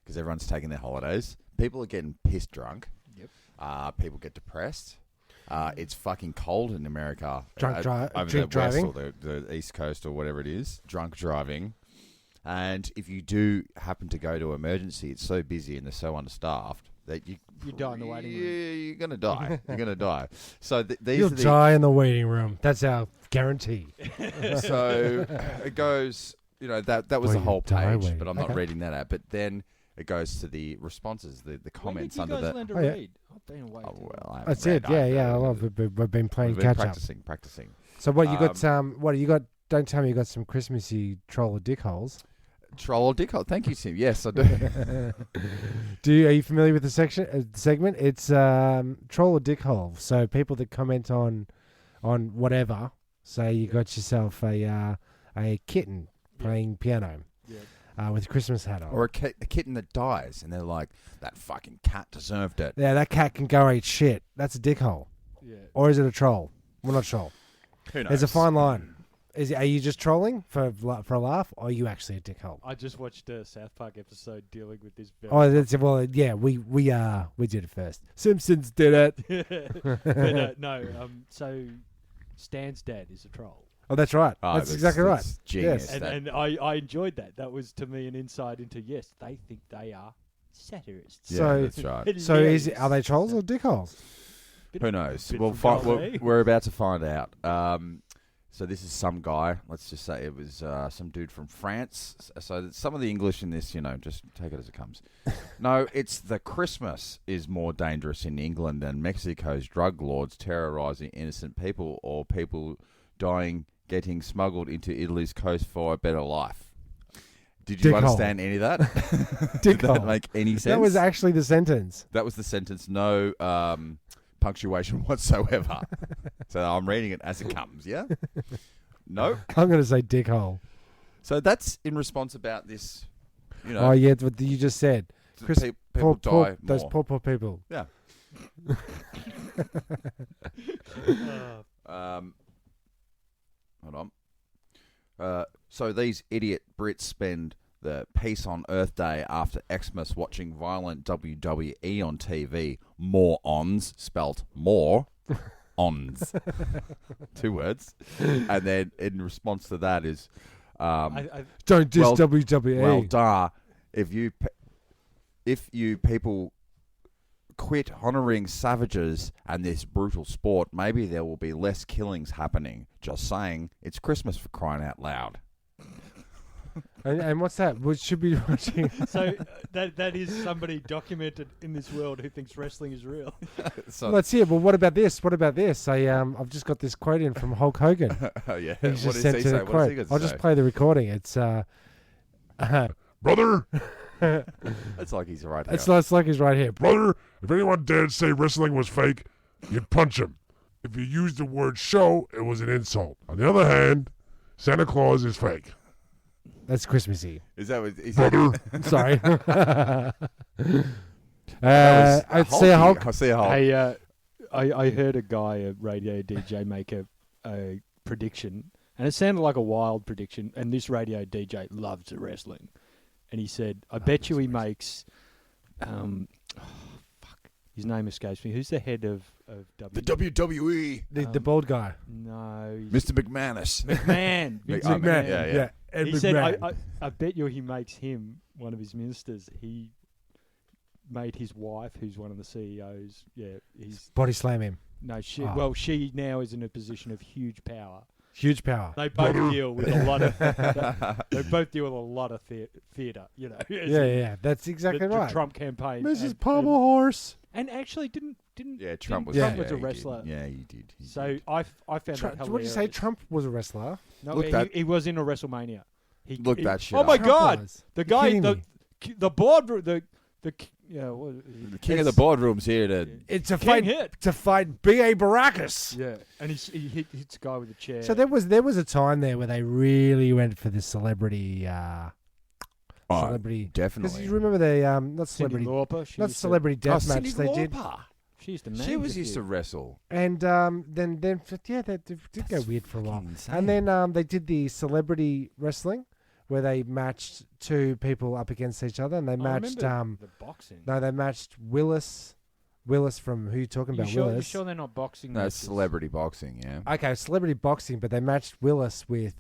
Because everyone's taking their holidays. People are getting pissed drunk. Yep. People get depressed. It's fucking cold in America. Drunk over drink the west driving. or the East Coast or whatever it is. Drunk driving. And if you do happen to go to emergency, it's so busy and they're so understaffed that you die in the waiting room. Yeah, you're gonna die. You're gonna die. So these You'll are the die in the waiting room. That's our guarantee. so it goes. You know that was Well, the you whole die page, waiting. but I'm not Okay. reading that out. But then it goes to the responses, the comments when did you under guys the. learn to Oh, yeah. read? I've been away. Oh, too well, long. I haven't That's read. it. Yeah. I love it. We've been playing We've been catch up. practicing. So what you got? What you got? Don't tell me you got some Christmassy troll of dick holes. Troll or dickhole. Thank you, Tim. Yes, I do. Are you familiar with the segment? It's troll or dickhole. So people that comment on whatever. Say you got yourself a kitten playing piano with a Christmas hat on, Or a kitten that dies, and they're like, that fucking cat deserved it. Yeah, that cat can go eat shit. That's a dickhole. Yeah. Or is it a troll? Well, not troll. Who knows? There's a fine line. Are you just trolling for a laugh, or are you actually a dickhole? I just watched a South Park episode dealing with this. We did it first. Simpsons did it. But, so Stan's dad is a troll. Oh, that's right. That's exactly right. Genius. Yes. And I enjoyed that. That was, to me, an insight into, yes, they think they are satirists. Yeah, that's right. So are they trolls or dickholes? Who knows? bit We'll from Galilee. we're about to find out. So this is some guy. Let's just say it was some dude from France. So some of the English in this, just take it as it comes. No, it's the Christmas is more dangerous in England than Mexico's drug lords terrorizing innocent people or people dying, getting smuggled into Italy's coast for a better life. Did you understand any of that? Did that make any sense? That was actually the sentence. That was the sentence. No punctuation whatsoever. So I'm reading it as it comes, yeah? No? I'm going to say dickhole. So that's in response about this, Oh, yeah, what you just said. People die more. Those poor people. Yeah. Hold on. So these idiot Brits spend the Peace on Earth Day after Xmas watching violent WWE on TV. More-ons, spelt more, ons. 2 words. And then in response to that is... don't diss WWE. Well, duh. If you people quit honouring savages and this brutal sport, maybe there will be less killings happening. Just saying. It's Christmas, for crying out loud. And what's that? We should be watching. So that is somebody documented in this world who thinks wrestling is real. So Let's hear. Well, what about this? I've just got this quote in from Hulk Hogan. Oh yeah. He's What just does sent he in say? a What does quote. he got to I'll say? just play the recording. It's Brother, It's like he's right here. it's like he's right here. brother, if anyone dared say wrestling was fake, you'd punch him. If you used the word show, it was an insult. On the other hand, Santa Claus is fake. That's Christmassy. Is that what he's Brother, Sorry. I'd say a Hulk. I see a Hulk. Hey, I heard a guy, a radio DJ, make a prediction, and it sounded like a wild prediction. And this radio DJ loves wrestling, and he said, "I bet you he makes, his name escapes me. Who's the head of The WWE. The bald guy. No, Mr. McManus. McMahon. Vince McMahon. McMahon. Yeah. Ed He said, McMahon. I bet you he makes him one of his ministers. He made his wife, who's one of the CEOs, he's Body slam him. no, she. Oh. Well, she now is in a position of huge power. Huge power. They both deal with a lot of. They both deal with a lot of theatre. Yeah. That's exactly the right. Trump campaign. Mrs. Pommel Horse. And actually, didn't. Yeah, Trump was. Trump Yeah. was a wrestler. Yeah, he did. He So did. I found that hilarious. What did you say? Trump was a wrestler. No, Look, he was in a WrestleMania. Look that shit Oh my up. Trump God! was. The You're guy, kidding the boardroom, the The king of the boardroom's here to. It's a King fight hit. to fight B.A. Baracus. Yeah, and he hits a guy with a chair. So there was a time there where they really went for the celebrity. Celebrity, because definitely. you remember the not Cindy celebrity, Lauper, she not used to- celebrity Oh, death Cindy match they did, Lauper. She used to. She name was the used to kid. wrestle. and then that did go weird for a while. fucking insane. And then they did the celebrity wrestling, where they matched two people up against each other, and they I matched remember the boxing. no, they matched Willis from Who You Talking About You Willis. sure they're not boxing? No, matches? celebrity boxing, yeah. Okay, celebrity boxing, but they matched Willis with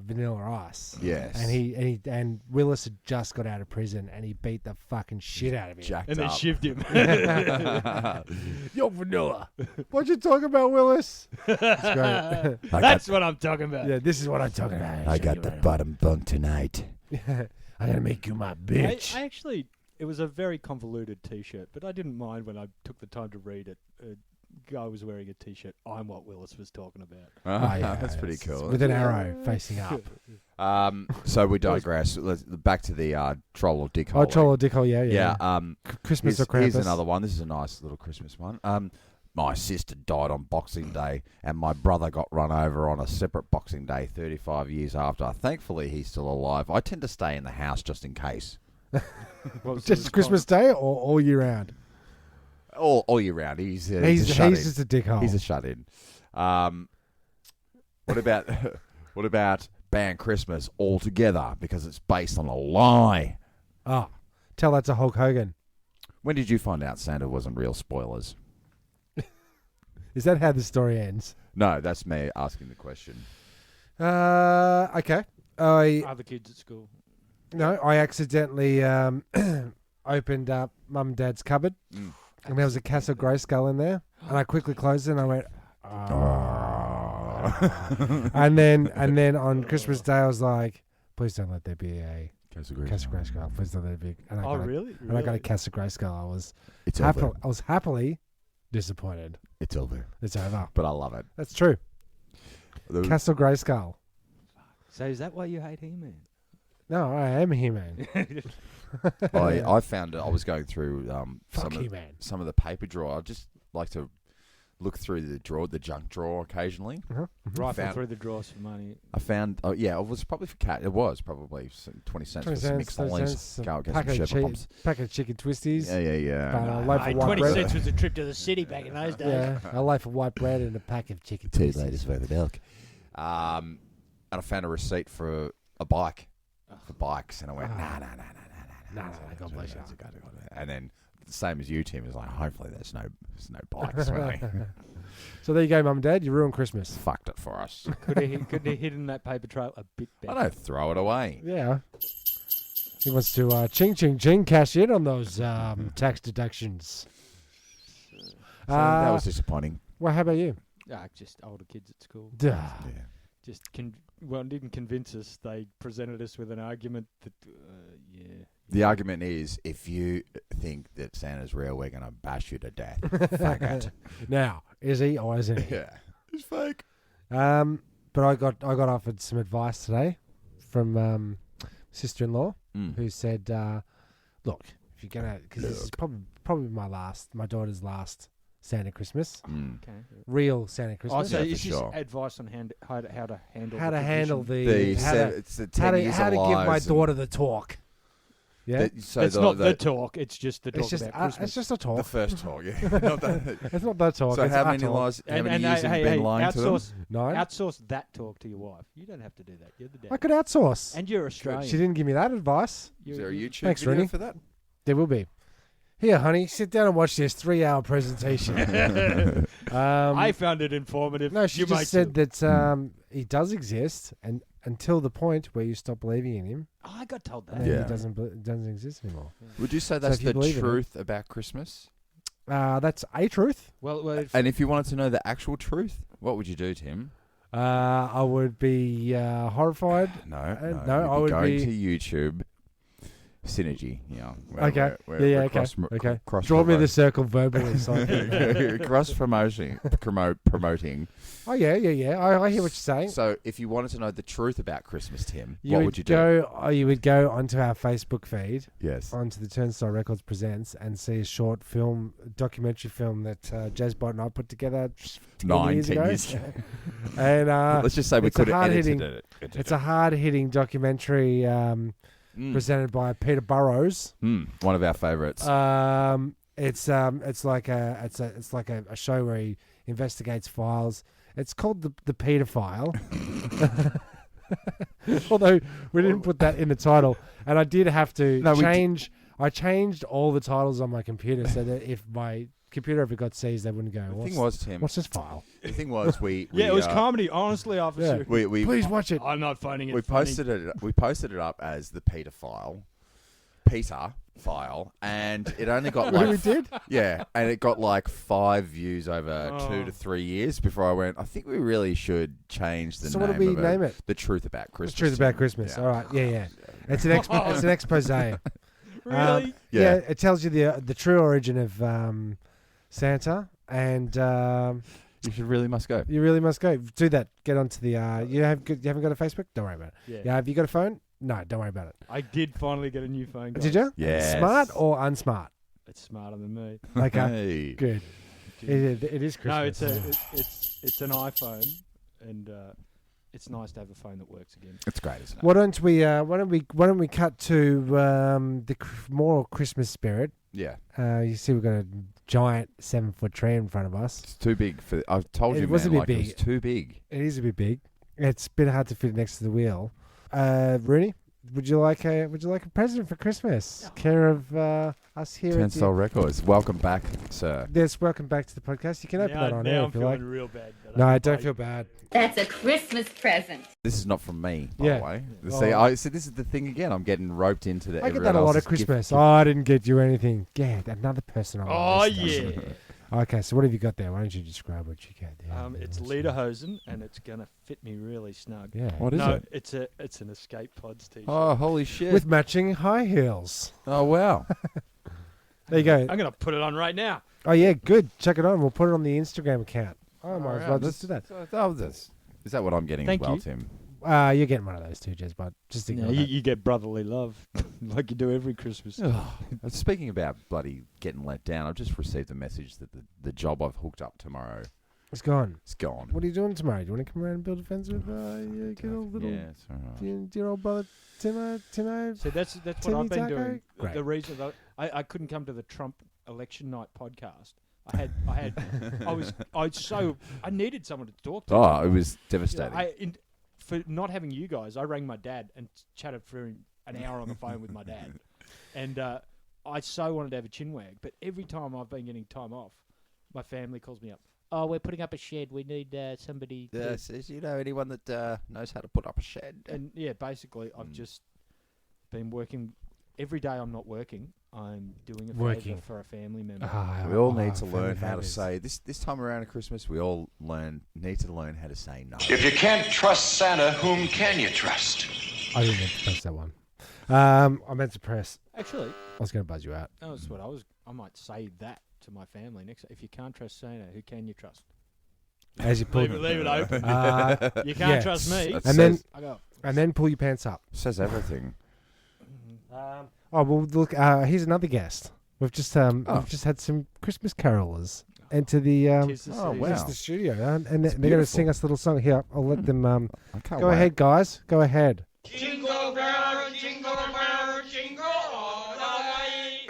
Vanilla Ice. Yes. And Willis had just got out of prison, and he beat the fucking shit out of him. Jacked And they up. shivved him. Yo, Vanilla, what you talking about, Willis? It's great. That's what I'm talking about. Yeah, this is what I'm talking about. I got the bottom bunk tonight. I'm gonna make you my bitch. I actually, it was a very convoluted T-shirt, but I didn't mind when I took the time to read it. guy was wearing a T-shirt. I'm what Willis was talking about. Oh, yeah, that's pretty it's cool. With an arrow facing up. So we digress. Let's back to the troll or dickhole. Oh, troll or dickhole, yeah. Yeah. Christmas or Krampus. Here's another one. This is a nice little Christmas one. My sister died on Boxing Day, and my brother got run over on a separate Boxing Day 35 years after. Thankfully, he's still alive. I tend to stay in the house just in case. Just Christmas Day or all year round? All year round. He's He's just a dickhole. He's a shut-in. What about ban Christmas altogether because it's based on a lie? Oh, tell that to Hulk Hogan. When did you find out Santa wasn't real? Spoilers. Is that how the story ends? No, that's me asking the question. Okay. Other kids at school. No, I accidentally opened up Mum and Dad's cupboard, and there was a Castle Grayskull in there, and I quickly closed it, and I went, and then on Christmas Day I was like, please don't let there be a Castle Grayskull. Please don't let there be. And Really? And I got a Castle Grayskull. I was happily disappointed. It's over. It's over. But I love it. That's true. Castle Grayskull. So is that why you hate He-Man? No, I am He-Man. I found it. I was going through He-Man. some of the paper drawer. I just like to look through the junk drawer occasionally. Rifle through the drawers for money. I found, it was probably for cat. It was probably 20 cents for some mixed olives. Go get some shepherd pumps. Packet of chicken twisties. Yeah. A loaf of white 20 bread. cents was a trip to the city back in those days. Yeah, a loaf of white bread and a pack of chicken 2 twisties. litres worth of milk. And I found a receipt for a bike, for bikes, and I went, nah, God bless you. And then, the same as you, Tim, is like, hopefully there's no bikes. Really. So there you go, Mum and Dad. You ruined Christmas. Fucked it for us. Couldn't he hidden that paper trail a bit better? I don't throw it away. Yeah. He wants to ching cash in on those tax deductions. So that was disappointing. Well, how about you? Just older kids at school. Duh. Just didn't convince us. They presented us with an argument that, The argument is, if you think that Santa's real, we're going to bash you to death. Faggot. Now, is he or isn't he? Yeah. It's fake. But I got offered some advice today from sister-in-law who said, look, if you're going to, because this is probably my daughter's last Santa Christmas. Okay. Real Santa Christmas. So is this advice on how to handle how to handle it's the 10 years how to of give my lives daughter the talk. Yeah, it's not the talk. It's just the talk about Christmas. It's just a talk. The first talk, yeah. Not that. It's not that talk. So it's how many lies? How many years have you been lying to them? Outsource that talk to your wife. You don't have to do that. You're the dad. I could outsource. And you're Australian. She didn't give me that advice. Is there a YouTube Thanks, video Roonie. for that? There will be. Here, honey, sit down and watch this 3-hour presentation. I found it informative. No, she just said that he does exist, and until the point where you stop believing in him. Oh, I got told that. And he doesn't exist anymore. Yeah. Would you say that's the truth about Christmas? That's a truth. Well, and if you wanted to know the actual truth, what would you do, Tim? I would be horrified. No, I would going be to YouTube. Synergy, okay. We're okay. Cross Draw me the circle verbally. Cross promoting. Oh yeah. I hear what you're saying. So, if you wanted to know the truth about Christmas, Tim, what would you do? You would go onto our Facebook feed. Yes. Onto the Turnstile Records Presents and see a short documentary film that Jazz Bot and I put together 10 years ago. And let's just say we could have edited it. It's a hard-hitting documentary. Presented by Peter Burrows, one of our favourites. It's like a show where he investigates files. It's called the Peter File. Although we didn't put that in the title, and I did have to change. I changed all the titles on my computer so that if my computer ever got seized, they wouldn't go. The thing was, Tim. What's this file? The thing was, we it was comedy. Honestly, officer. Yeah. Please watch it. I'm not finding it. We posted it up as the Peter File, and it only got like we did. Yeah, and it got like 5 views over 2 to 3 years before I went. I think we really should change the name. So what do we name it? The Truth About Christmas. The Truth About Christmas. Yeah. All right. Yeah. It's an expose. Really? Yeah. It tells you the true origin of Santa and You should really must go. you really must go. Do that. Get onto the. You haven't got a Facebook? Don't worry about it. Yeah. Have you got a phone? No, don't worry about it. I did finally get a new phone. Guys. Did you? Yes. Smart or unsmart? It's smarter than me. Okay. Hey. Good. It is Christmas. No, it's an iPhone, and it's nice to have a phone that works again. It's great, isn't it? Why don't we cut to the more Christmas spirit? Yeah. You see, we've got a giant 7-foot tree in front of us. It's too big for. I've told you, It was man. a bit Like big. it was too big. It is a bit big. It's a bit hard to fit next to the wheel. Roonie, would you like a present for Christmas? Care of us here at Turnstile Records. Welcome back, sir. Yes, welcome back to the podcast. You can open that on air I'm if you feeling like. real bad. No, don't feel bad. That's a Christmas present. This is not from me, by Yeah. the way. Oh. See, this is the thing again. I'm getting roped into the. I get everyone that a lot else's at Christmas. gift- Oh, I didn't get you anything. Yeah, another person on Oh my list does. yeah. Okay, so what have you got there? Why don't you describe what you got there? It's lederhosen, and it's gonna fit me really snug. Yeah. What is no, it? it's an Escape Pods t-shirt. Oh, holy shit! With matching high heels. Oh wow. There you go. I'm gonna put it on right now. Oh yeah, good. Check it on. We'll put it on the Instagram account. Oh, might as well just do that. Is that what I'm getting Thank as well, you. Tim? You're getting one of those too, Jez, but just No, ignore that. you get brotherly love, like you do every Christmas. Speaking about bloody getting let down, I've just received a message that the job I've hooked up tomorrow It's gone. is gone. What are you doing tomorrow? Do you want to come around and build a fence with good old little Yeah, it's all right. dear old brother Timo? So that's what Timmy I've been Taco? doing. Great. The reason that I couldn't come to the Trump election night podcast. I needed someone to talk to. Oh, it was You know, devastating. for not having you guys, I rang my dad and chatted for an hour on the phone with my dad, and I so wanted to have a chinwag, but every time I've been getting time off, my family calls me up. Oh, we're putting up a shed. We need somebody. Says you know anyone that knows how to put up a shed? And yeah, basically, I've just been working. Every day I'm not working, I'm doing a Working. favour for a family member. We all need to learn how to say this time around at Christmas. We all need to learn how to say no. If you can't trust Santa, whom can you trust? I didn't meant to press that one. I meant to press. Actually, I was going to buzz you out. that's what I might say that to my family next. If you can't trust Santa, who can you trust? As you pull, Leave it open. You can't yeah. trust me. And then pull your pants up. Says everything. Oh well, look. Here's another guest. We've just had some Christmas carolers enter the Tis the oh, season. wow. into the studio, and they're going to beautiful. sing us a little song. Here, I'll let them. I can't Go wait. ahead, guys. Go ahead. Jingle bell, jingle all the way.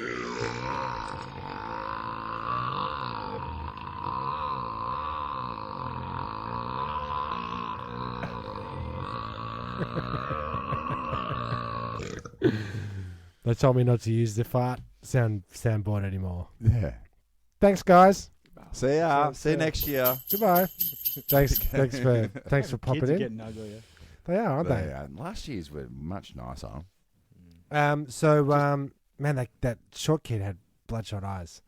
They told me not to use the fart soundboard anymore. Yeah. Thanks, guys. See ya. See you next year. Goodbye. Thanks for popping Kids are in. getting uglier. They are, aren't they? Last year's were much nicer. Man, that short kid had bloodshot eyes.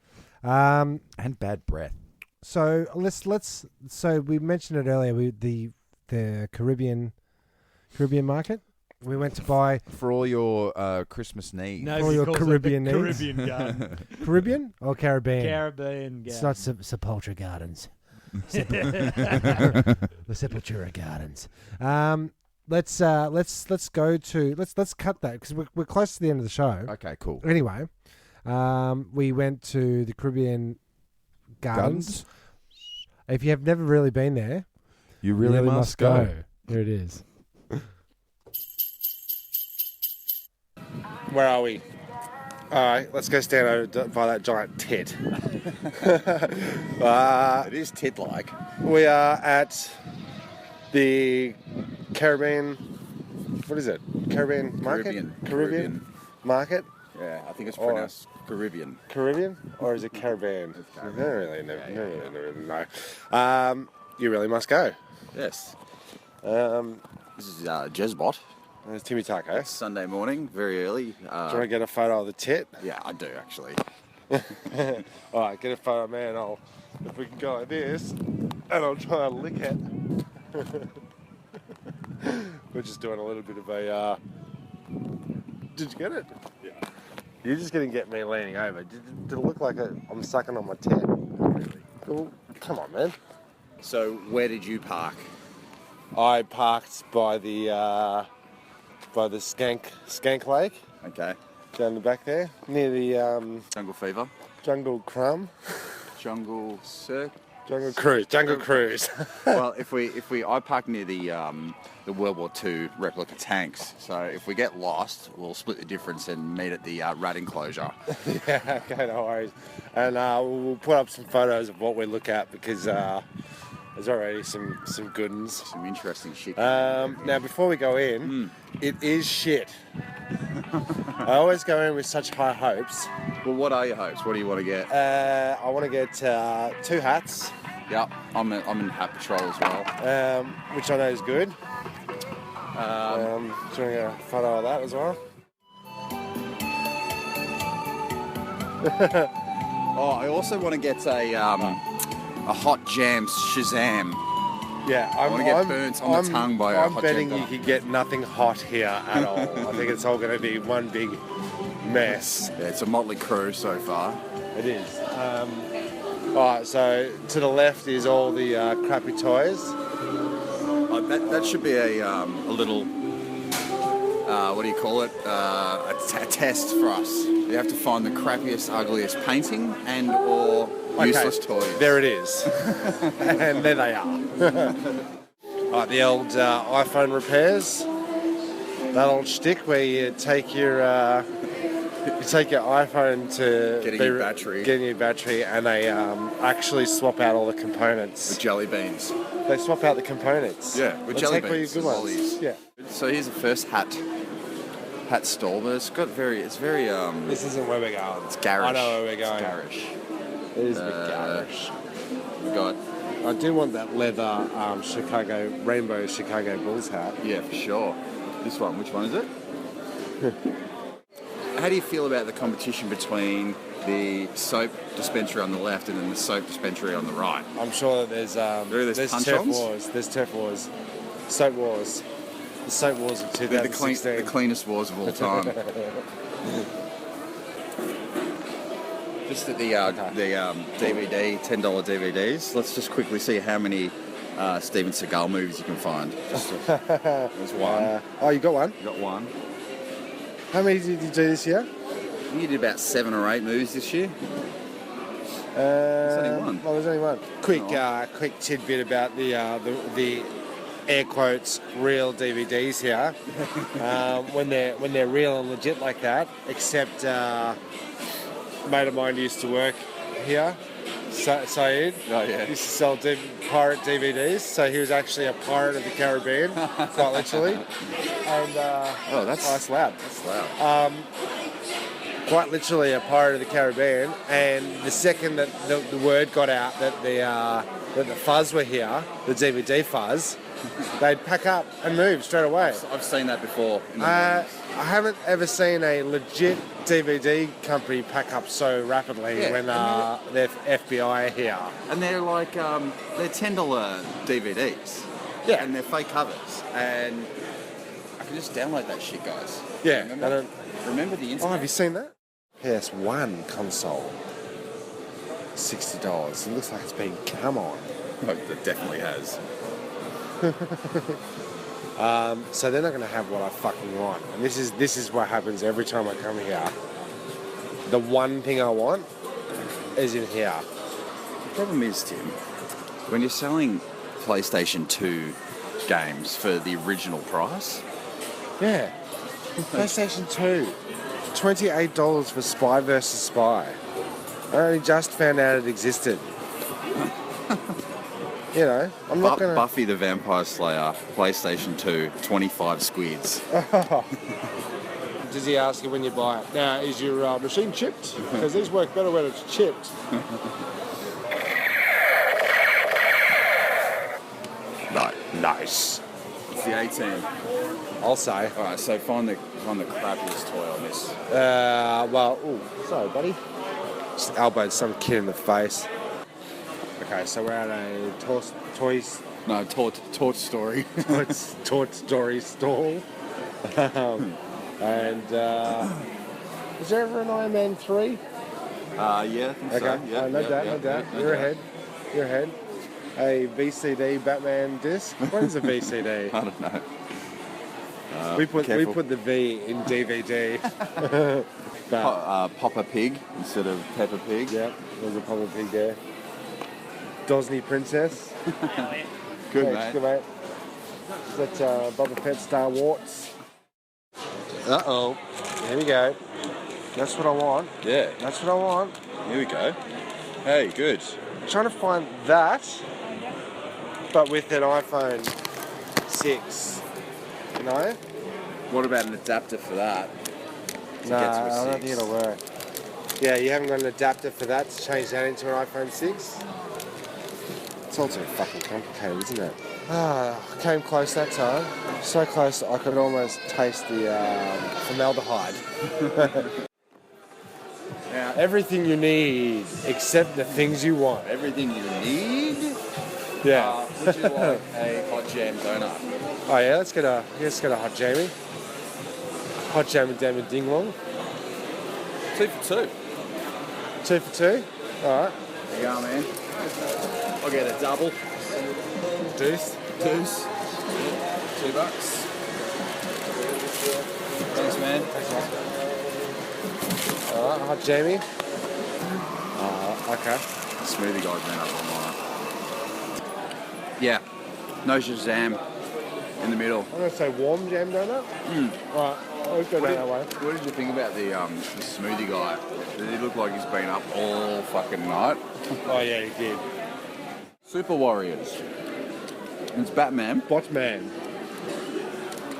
And bad breath. So let's. So we mentioned it earlier. The Caribbean market. We went to buy For all your Christmas needs. No, all your because of Caribbean the needs. Caribbean garden. Caribbean or Caribbean. Caribbean It's garden. not Sepultura Gardens. The Sepultura Gardens. Let's go to let's cut that because we're close to the end of the show. Okay, cool. Anyway, we went to the Caribbean Gardens. If you have never really been there, You really must go. Here it is. Where are we? Alright, let's go stand over by that giant tit. It is tit-like. We are at the Caribbean. What is it? Caribbean market? Caribbean market? Yeah, I think it's Or- pronounced Caribbean. Caribbean? Or is it Caribbean? I don't really know. You really must go. Yes. This is Jezbot. There's Timmy Taco. Sunday morning, very early. Do you want to get a photo of the tit? Yeah, I do actually. Alright, get a photo of me and if we can go like this, and I'll try and lick it. We're just doing a little bit of a, did you get it? Yeah. You're just going to get me leaning over. Did it look like I'm sucking on my tit? Well, come on, man. So where did you park? I parked by the Skank Lake. Okay. Down the back there, near the Jungle Fever. Jungle Crumb. Jungle Cruise. Well, I park near the World War II replica tanks. So if we get lost, we'll split the difference and meet at the rat enclosure. Yeah, okay, no worries. And we'll put up some photos of what we look at because there's already some good ones. Some interesting shit. Now, before we go in, it is shit. I always go in with such high hopes. Well, what are your hopes? What do you want to get? I want to get 2 hats. Yep, I'm in hat patrol as well. Which I know is good. Do you want to get a photo of that as well? Oh, I also want to get a hot jam Shazam. Yeah, I want to get burnt on the tongue by a hot I'm betting jam. you could get nothing hot here at all. I think it's all going to be one big mess. Yeah, it's a motley crew so far. It is. Alright, so to the left is all the crappy toys. That should be a little, what do you call it? A test for us. You have to find the crappiest, ugliest painting and or useless toys. There it is. And there they are. Alright, the old iPhone repairs. That old shtick where you take your iPhone to getting your battery, and they actually swap out all the components. With jelly beans. They swap out the components. Yeah, with jelly Take beans. your good ones. Yeah. So here's the first hat stall, but it's very. This isn't where we're going. It's garish. I know where we're going. It's garish. It is a bit garish. We got. I do want that leather rainbow Chicago Bulls hat. Yeah, for sure. This one. Which one is it? How do you feel about the competition between the soap dispensary on the left and then the soap dispensary on the right? I'm sure that there's turf wars. There's turf wars. Soap wars. The soap wars of 2016. The cleanest wars of all time. Just at the DVD, $10 DVDs. Let's just quickly see how many Steven Seagal movies you can find. There's one. Oh, you got one? You got one. How many did you do this year? I think you did about 7 or 8 movies this year. There's only one. Oh, there's only one. Quick tidbit about the air quotes real DVDs here. When they're real and legit like that, except a mate of mine used to work here. Saeed used to sell pirate DVDs, so he was actually a pirate of the Caribbean, quite literally. And that's loud. That's loud. Quite literally a pirate of the Caribbean. And the second that the word got out that the fuzz were here, the DVD fuzz, they'd pack up and move straight away. I've seen that before. I haven't ever seen a legit DVD company pack up so rapidly when they're FBI here. And they're like, they're $10 DVDs. Yeah. And they're fake covers. And I can just download that shit, guys. Yeah. Remember the internet? Oh, have you seen that? PS1 console. $60. It looks like it's been come on. Oh, it definitely has. So they're not going to have what I fucking want. And this is what happens every time I come here. The one thing I want is in here. The problem is, Tim, when you're selling PlayStation 2 games for the original price. Yeah. PlayStation 2. $28 for Spy vs. Spy. I only just found out it existed. You know, I'm not going to... Buffy the Vampire Slayer, PlayStation 2, 25 squids. Does he ask you when you buy it? Now, is your machine chipped? Because these work better when it's chipped. No, nice. It's the 18. I'll say. All right, so find the crappiest toy on this. Sorry, buddy. Just elbowed some kid in the face. Okay, so we're at a toys... No, Torch Story. Torch Story stall. And is there ever an Iron Man 3? Yeah, I think so. Okay, no doubt. You're ahead. Your head. A VCD Batman disc. What is a VCD? I don't know. we put careful. the V in DVD. But, Papa Pig instead of Peppa Pig. yeah, there's a Papa Pig there. Disney Princess. Good, Thanks, mate. good, mate. Is that Boba Fett Star Wars? Uh-oh. Here we go. That's what I want. Yeah. That's what I want. Here we go. Hey, good. I'm trying to find that, but with an iPhone 6. You know? What about an adapter for that? Nah, I don't think it'll work. Yeah, you haven't got an adapter for that to change that into an iPhone 6? It's all too fucking complicated, isn't it? Ah, came close that time. So close I could almost taste the formaldehyde. Now, Everything you need, except the things you want. everything you need. Yeah. Would you like a hot jam donut? Oh yeah, let's get a hot jammy. Hot jam and damn ding long. 2 for 2. 2 for 2. All right. There you go, man. I'll get a double. Deuce. $2. Thanks, man. All right, hot jammy. Okay. Smoothie guys went up online. Yeah. No Shazam in the middle. I'm gonna say warm jam donut. All right. I'll go down that way. What did you think about the smoothie guy? Did he look like he's been up all fucking night? Oh yeah, he did. Super Warriors. It's Batman. Botman.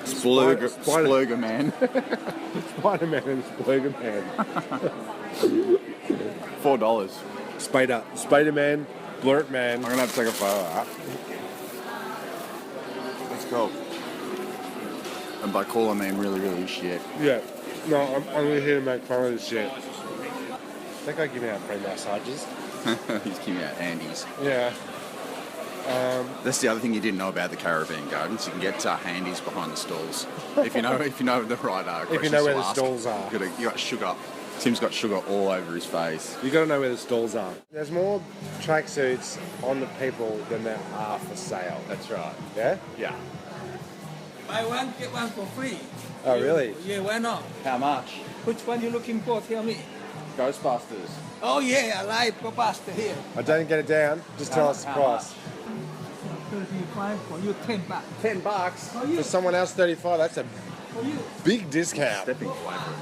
Splurger Man. Spider-Man and Spurger-Man. $4. Spider-Man, Blurt-Man. I'm gonna have to take a photo of that. Let's go. And by cool I mean really, really shit. Yeah. No, I'm only here to make fun of this shit. That guy giving out free massages. He's giving out handies. Yeah. That's the other thing you didn't know about the Caribbean Gardens. You can get handies behind the stalls. If you know the right If you know where the questions to ask. stalls are. You got sugar. Tim's got sugar all over his face. You gotta know where the stalls are. There's more tracksuits on the people than there are for sale. That's right. Yeah? Yeah. Buy one, get one for free. Oh, really? Yeah, why not? How much? Which one you looking for? Tell me. Ghostbusters. Oh yeah, I like Papa here. I don't get it down. Just tell us the How price. 35 for you, $10. For someone else, 35. That's a big discount. Stepping flavour.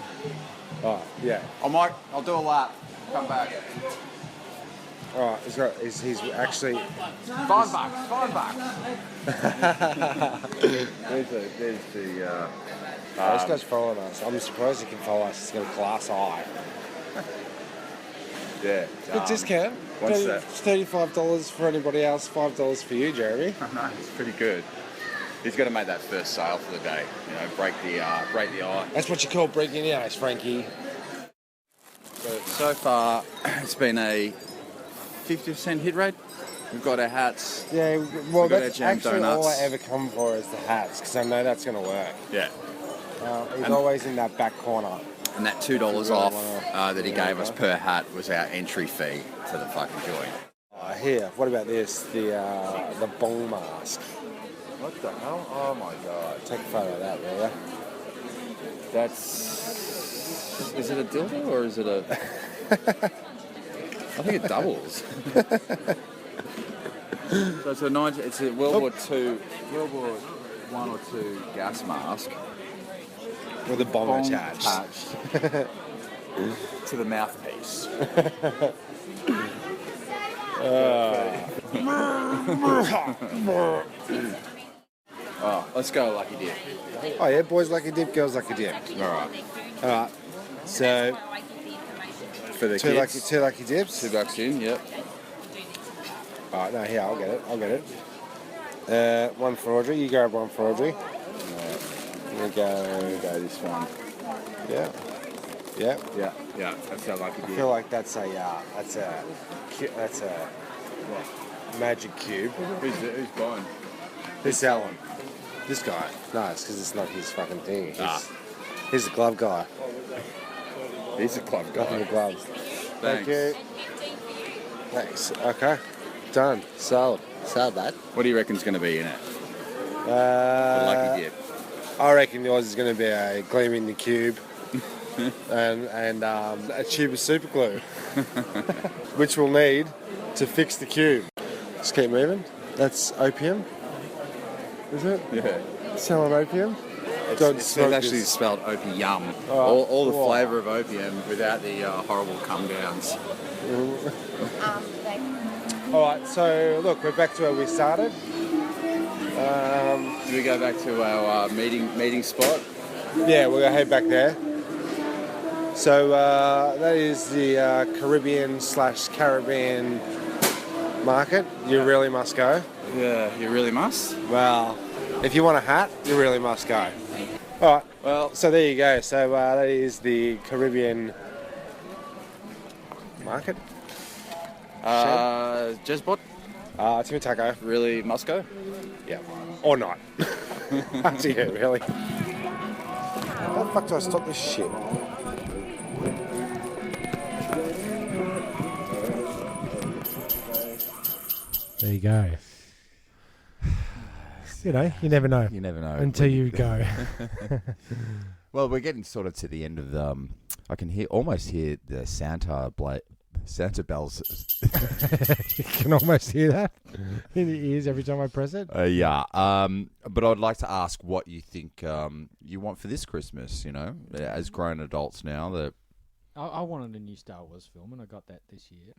Oh, yeah. I'll do a lap. Come back. Oh, he's actually... $5. There's the this guy's following us. I'm surprised he can follow us. He's got a glass eye. yeah. Good discount. What's that? $35 for anybody else, $5 for you, Jeremy. No, it's pretty good. He's got to make that first sale for the day. You know, break the eye. That's what you call breaking the ice, Frankie. So far, it's been a 50% hit rate. We've got our hats. Yeah, well, We've got that's our jam actually donuts. all I ever come for is the hats, because I know that's going to work. Yeah. He's always in that back corner. And that $2 off that he gave us per hat was our entry fee to the fucking joint. Here, what about this? The bong mask. What the hell? Oh my god. Take a photo of that, will ya? That's... Is it a dildo or is it a... I think it doubles. So it's a World War II, World War I or II gas mask. With a bong attached. To the mouthpiece. Oh, let's go Lucky Dip. Oh yeah, boys lucky dip, girls lucky dip. Alright. So For the two kids. lucky dips. $2 in, yep. Alright, no, here, I'll get it. One for Audrey. You grab one for Audrey. We'll go this one. Yeah. Yeah, that's our Lucky I Dip. feel like that's a magic cube. Who's buying? Who's selling? This guy. No, it's because it's not his fucking thing. He's the glove guy. He's a glove Got guy. the gloves. Thank you. Thanks. Okay. Done. Sold. Sold that. What do you reckon's going to be in it? The lucky dip. I reckon yours is going to be a Gleam in the Cube and a tube of super glue, which we'll need to fix the cube. Just keep moving. That's opium. Is it? Yeah. Selling opium? It's actually spelled opium. All the flavour of opium without the horrible come downs. All right, so look, we're back to where we started. Do we go back to our meeting spot? Yeah, we're going to head back there. So that is the Caribbean/Caribbean market. You really must go. Yeah, you really must. Well, if you want a hat, you really must go. All right, well, so there you go. So that is the Caribbean market. Jezbot? Timotako. Really must go? Yeah. Or not. Up to you, really. How the fuck do I stop this shit? There you go. You know, you never know. You never know. Until you go. Well, we're getting sort of to the end of the... I can almost hear the Santa bells. You can almost hear that in your ears every time I press it. Yeah. But I'd like to ask what you think you want for this Christmas, you know, as grown adults now. That I wanted a new Star Wars film, and I got that this year.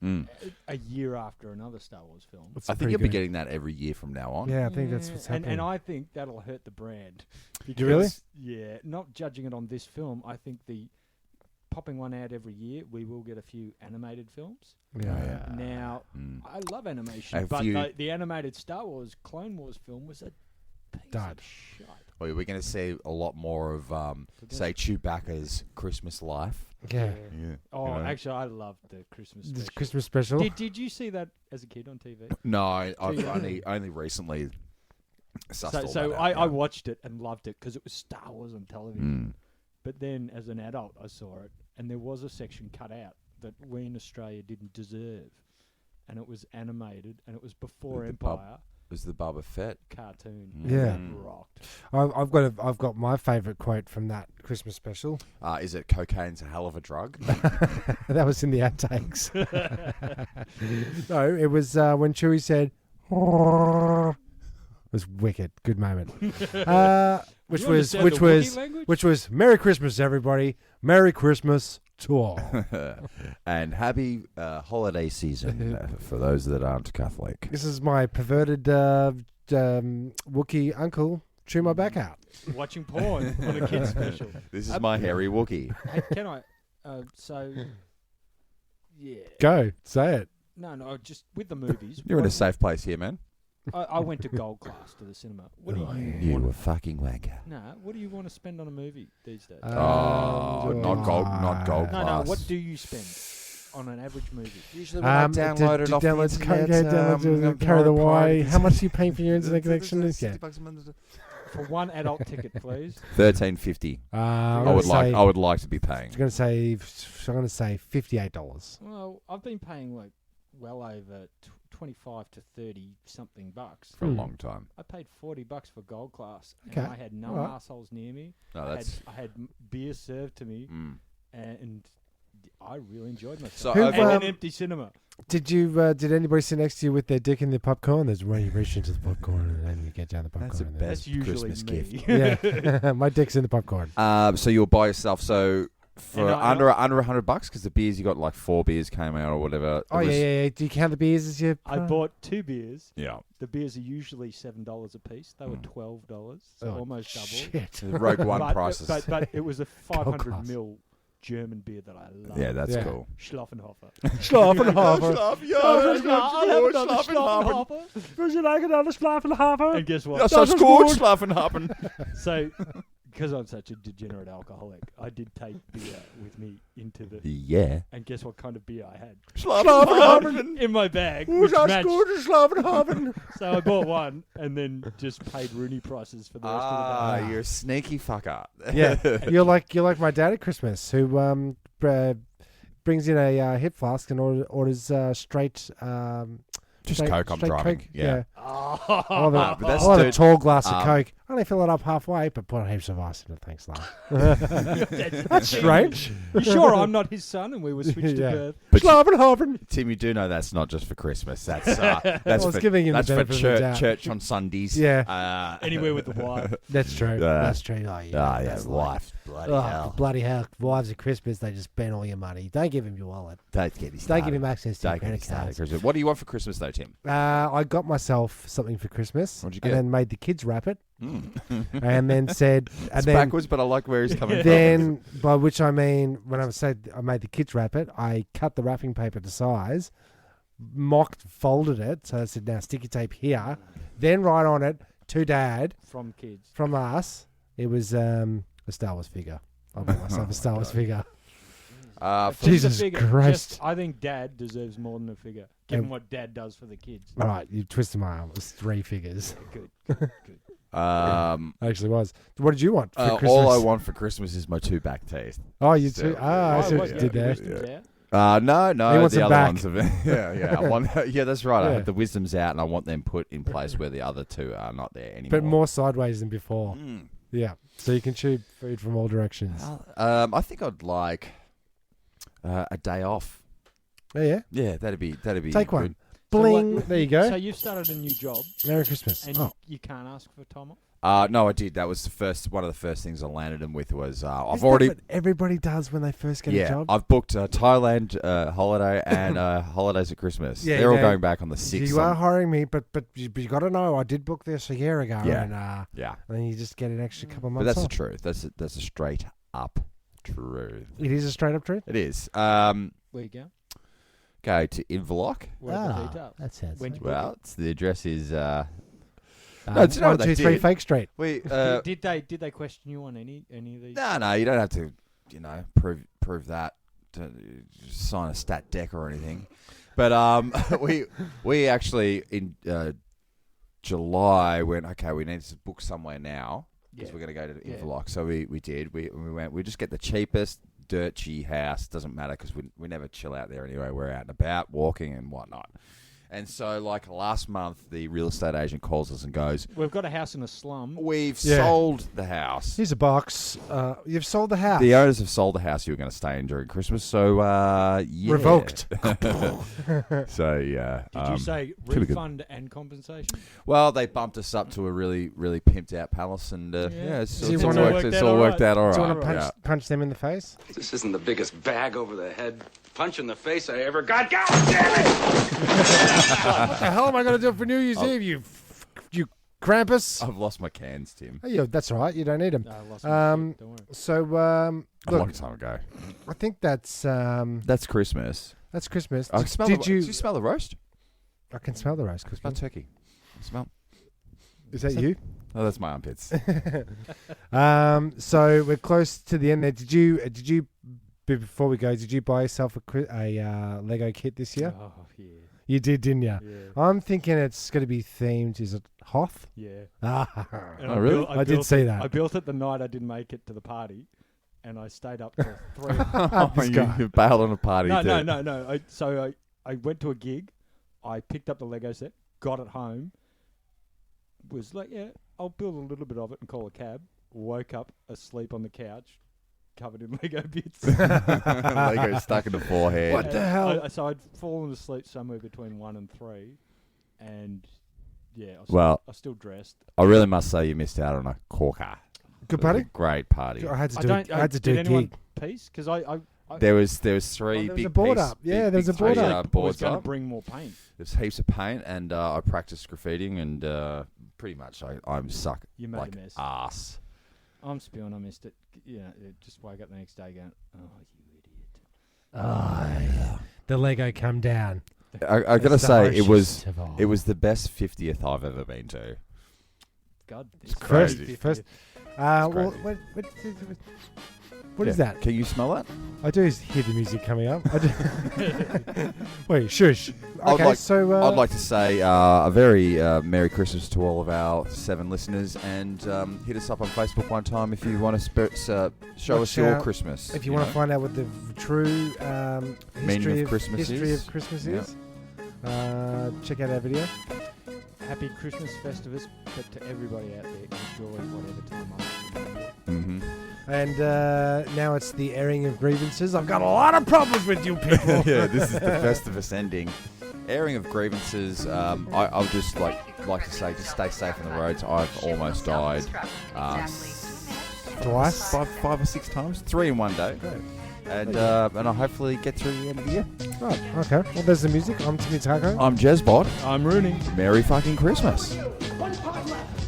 A year after another Star Wars film. I think you'll be getting that every year from now on. Yeah, I think that's what's happening. And I think that'll hurt the brand. You really? Yeah, not judging it on this film. I think popping one out every year, we will get a few animated films. Yeah. Now, I love animation, but the animated Star Wars Clone Wars film was a piece of shite. Well, we're going to see a lot more of, say, Chewbacca's Christmas life. Yeah. Oh, actually, I loved the Christmas special. This Christmas special. Did you see that as a kid on TV? No, I've only recently sussed all that So out, I watched it and loved it because it was Star Wars on television. But then, as an adult, I saw it, and there was a section cut out that we in Australia didn't deserve, and it was animated, and it was before Empire. It was the Boba Fett cartoon. Yeah, rocked. I've got my favourite quote from that Christmas special. Is it cocaine's a hell of a drug? That was in the outtakes. No, it was when Chewie said, "Oh." It was wicked. Good moment. Which was Merry Christmas, everybody. Merry Christmas to all. And happy holiday season for those that aren't Catholic. This is my perverted Wookiee uncle chew my back out. Watching porn on a kid's special. This is my hairy Wookiee. Hey, can I? Yeah. Go, say it. No, just with the movies. You're in a safe place here, man. I went to gold class to the cinema. What do you were fucking wanker. What do you want to spend on a movie these days? Not gold class. No, what do you spend on an average movie? Usually when I download it off the internet, carry the Y. How much do you pay for your internet connection? $60 a month. For one adult ticket, please. $13.50. I would like to be paying. I'm going to say $58. Well, I've been paying well over 25 to 30 something bucks for a long time. I paid $40 for gold class, and I had no assholes near me. I had beer served to me, and I really enjoyed myself. And an empty cinema. Did anybody sit next to you with their dick in the popcorn? There's when you reach into the popcorn and then you get down the popcorn. That's usually Christmas me. gift. Yeah, my dick's in the popcorn. So you'll buy yourself for under $100 because the beers you got 4 beers came out or whatever. Yeah. Do you count the beers as your? I bought 2 beers. Yeah. The beers are usually $7 a piece. They were $12, so almost double. Shit. Rogue One prices. But it was a 500ml German beer that I love. Yeah, that's cool. Schlaffenhofer. Schlaffenhofer. Schlaffenhofer. Would you like another Schlaffenhofer? And guess what? That's so good, Schlaffenhofer. So, because I'm such a degenerate alcoholic, I did take beer with me into the... Yeah. And guess what kind of beer I had? Schlaffenhofer. In my bag. Who's that good, Schlaffenhofer? So I bought one and then just paid Roonie prices for the rest of the day. You're a sneaky fucker. Yeah. You're like my dad at Christmas who brings in a hip flask and orders straight Just Straight- Coke, I'm straight driving. Coke? Yeah. Or the, But that's or the dude, tall glass of um, Coke. Only fill it up halfway, but put heaps of ice in it. Thanks, love. That's strange. You sure I'm not his son and we were switched Yeah. to birth? But Schlavenhofen. Tim, you do know that's not just for Christmas. That's I that's was for, giving him the that's for benefit of the doubt. church on Sundays. Yeah. Anywhere with the wife. That's true. That's true. Oh, yeah. yeah, wife. Bloody Oh, hell. bloody hell. Wives at Christmas, they just spend all your money. Don't give him your wallet. Don't get me Don't started. give him access to your Don't get me credit started, cards. Christmas. What do you want for Christmas, though, Tim? I got myself something for Christmas. What'd you And get? then made the kids wrap it. And then said... And It's then, backwards, but I like where he's coming from. Then, by which I mean, when I said I made the kids wrap it, I cut the wrapping paper to size, folded it, so I said, now sticky tape here, then write on it, to Dad. From kids. From us. It was a Star Wars figure. I bought myself a Star Wars figure. Jesus Christ. I think Dad deserves more than a figure, given what Dad does for the kids. All right, you twisted my arm. It was 3 figures. Good. Actually was. What did you want for Christmas? All I want for Christmas is my 2 back teeth. Oh, you Still, too? I see what you did there. No, He wants the them other back. ones have been. Yeah. I want, yeah, that's right. I Yeah. have the wisdom's out, and I want them put in place where the other 2 are not there anymore. But more sideways than before. Mm. Yeah. So you can chew food from all directions. I think I'd like a day off. Oh, yeah? Yeah, that'd be Take good. one. Bling. There you go. So you've started a new job. Merry Christmas. And Oh. you can't ask for time off? No, I did. That was one of the first things I landed them with was I've Isn't that already. what everybody does when they first get a job? I've booked a Thailand holiday and holidays at Christmas. Yeah, They're all yeah. going back on the 6th. You are hiring me, but you got to know I did book this a year ago. Yeah. And, Yeah. and then you just get an extra couple But months that's off. the truth. That's a straight up truth. It is a straight up truth? It is. Where you go? Go to Inverloch. Where are the details? That sounds When you Well, the address is. No, do you know 1, what they 2, 3 did? Fake Street. We did they question you on any of these? No, you don't have to, prove that to sign a stat deck or anything. But we actually in July went, okay, we need to book somewhere now because we're going to go to Inverloch. So we did. We went. We just get the cheapest dirt cheap house. Doesn't matter because we never chill out there anyway. We're out and about, walking and whatnot. And so, like last month, the real estate agent calls us and goes, We've got a house in a slum. We've sold the house. Here's a box. You've sold the house. The owners have sold the house you were going to stay in during Christmas. So, yeah. Revoked. So, yeah. Did you say could be good. refund and compensation? Well, they bumped us up to a really, really pimped out palace, and it's Do you all wanna- worked out all right. Do you want to Yeah. punch them in the face? This isn't the biggest bag over the head punch in the face I ever got. God damn it! What the hell am I going to do for New Year's Eve, you Krampus? I've lost my cans, Tim. Oh, yeah, that's all right. You don't need them. No, I lost my shit, don't worry. So, A long look, time ago. I think that's Christmas. That's Christmas. I smell Did the, you? Do you smell the roast? I can smell the roast. Smell turkey. Smell. Is that you? Oh, that's my armpits. So we're close to the end there. Did you? Before we go, did you buy yourself a Lego kit this year? Oh, yeah. You did, didn't you? Yeah. I'm thinking it's going to be themed. Is it Hoth? Yeah. Ah. And Oh, really? I did see that. I built it the night I didn't make it to the party, and I stayed up till 3. This guy. You bailed on a party. No. too. I went to a gig. I picked up the Lego set, got it home, was like, yeah, I'll build a little bit of it and call a cab. Woke up asleep on the couch, covered in Lego bits. Lego stuck in the forehead. What the hell? So I'd fallen asleep somewhere between 1 and 3, and yeah, I was still dressed. I really must say you missed out on a corker. Good It was party? a great party. I had to do. I had to do did a anyone gig. piece? Because I There was 3 there was big a board piece- up. Yeah, big- there was big a board three, up. I was boards going to up. bring more paint. There's heaps of paint, and I practiced graffitiing, and pretty much I'm suck You made like a mess. ass. I'm spewing. I missed it. Yeah, just woke up the next day going, "Oh, you idiot!" Oh, the Lego come down. I gotta It's the say it harshest of all. was the best 50th I've ever been to. God, It's crazy. First, It's well, crazy. what is Yeah. that? Can you smell that? I do hear the music coming up. I do. Wait, shush. I'd Okay, like- so I'd like to say a very Merry Christmas to all of our 7 listeners, and hit us up on Facebook one time if you want to show us your Christmas. If you want to find out what the true Meaning history of Christmas history is. of Christmas Yeah. is. check out our video. Happy Christmas Festivus, but to everybody out there, enjoy whatever time off. Mm-hmm. And now it's the airing of grievances. I've got a lot of problems with you people. Yeah, this is the Festivus ending. Airing of grievances. I'll just like to say, just stay safe on the roads. I've almost died twice, five or six times, 3 in one day. Great. And I'll hopefully get through the end of the year. Right, okay. Well, there's the music. I'm Timmy Taco. I'm Jezbot. I'm Roonie. Merry fucking Christmas. One pod left,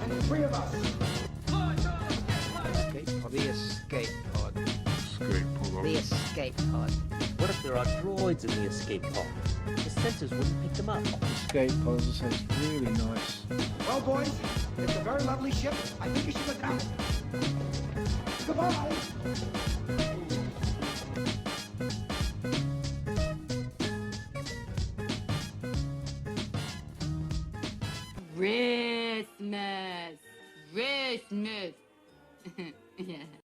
and 3 of us. The escape pod. Escape pod. The escape pod. What if there are droids in the escape pod? The sensors wouldn't pick them up. Escape puzzle says really nice. Well, boys, it's a very lovely ship. I think you should go down. Goodbye. Christmas. Christmas. Yeah.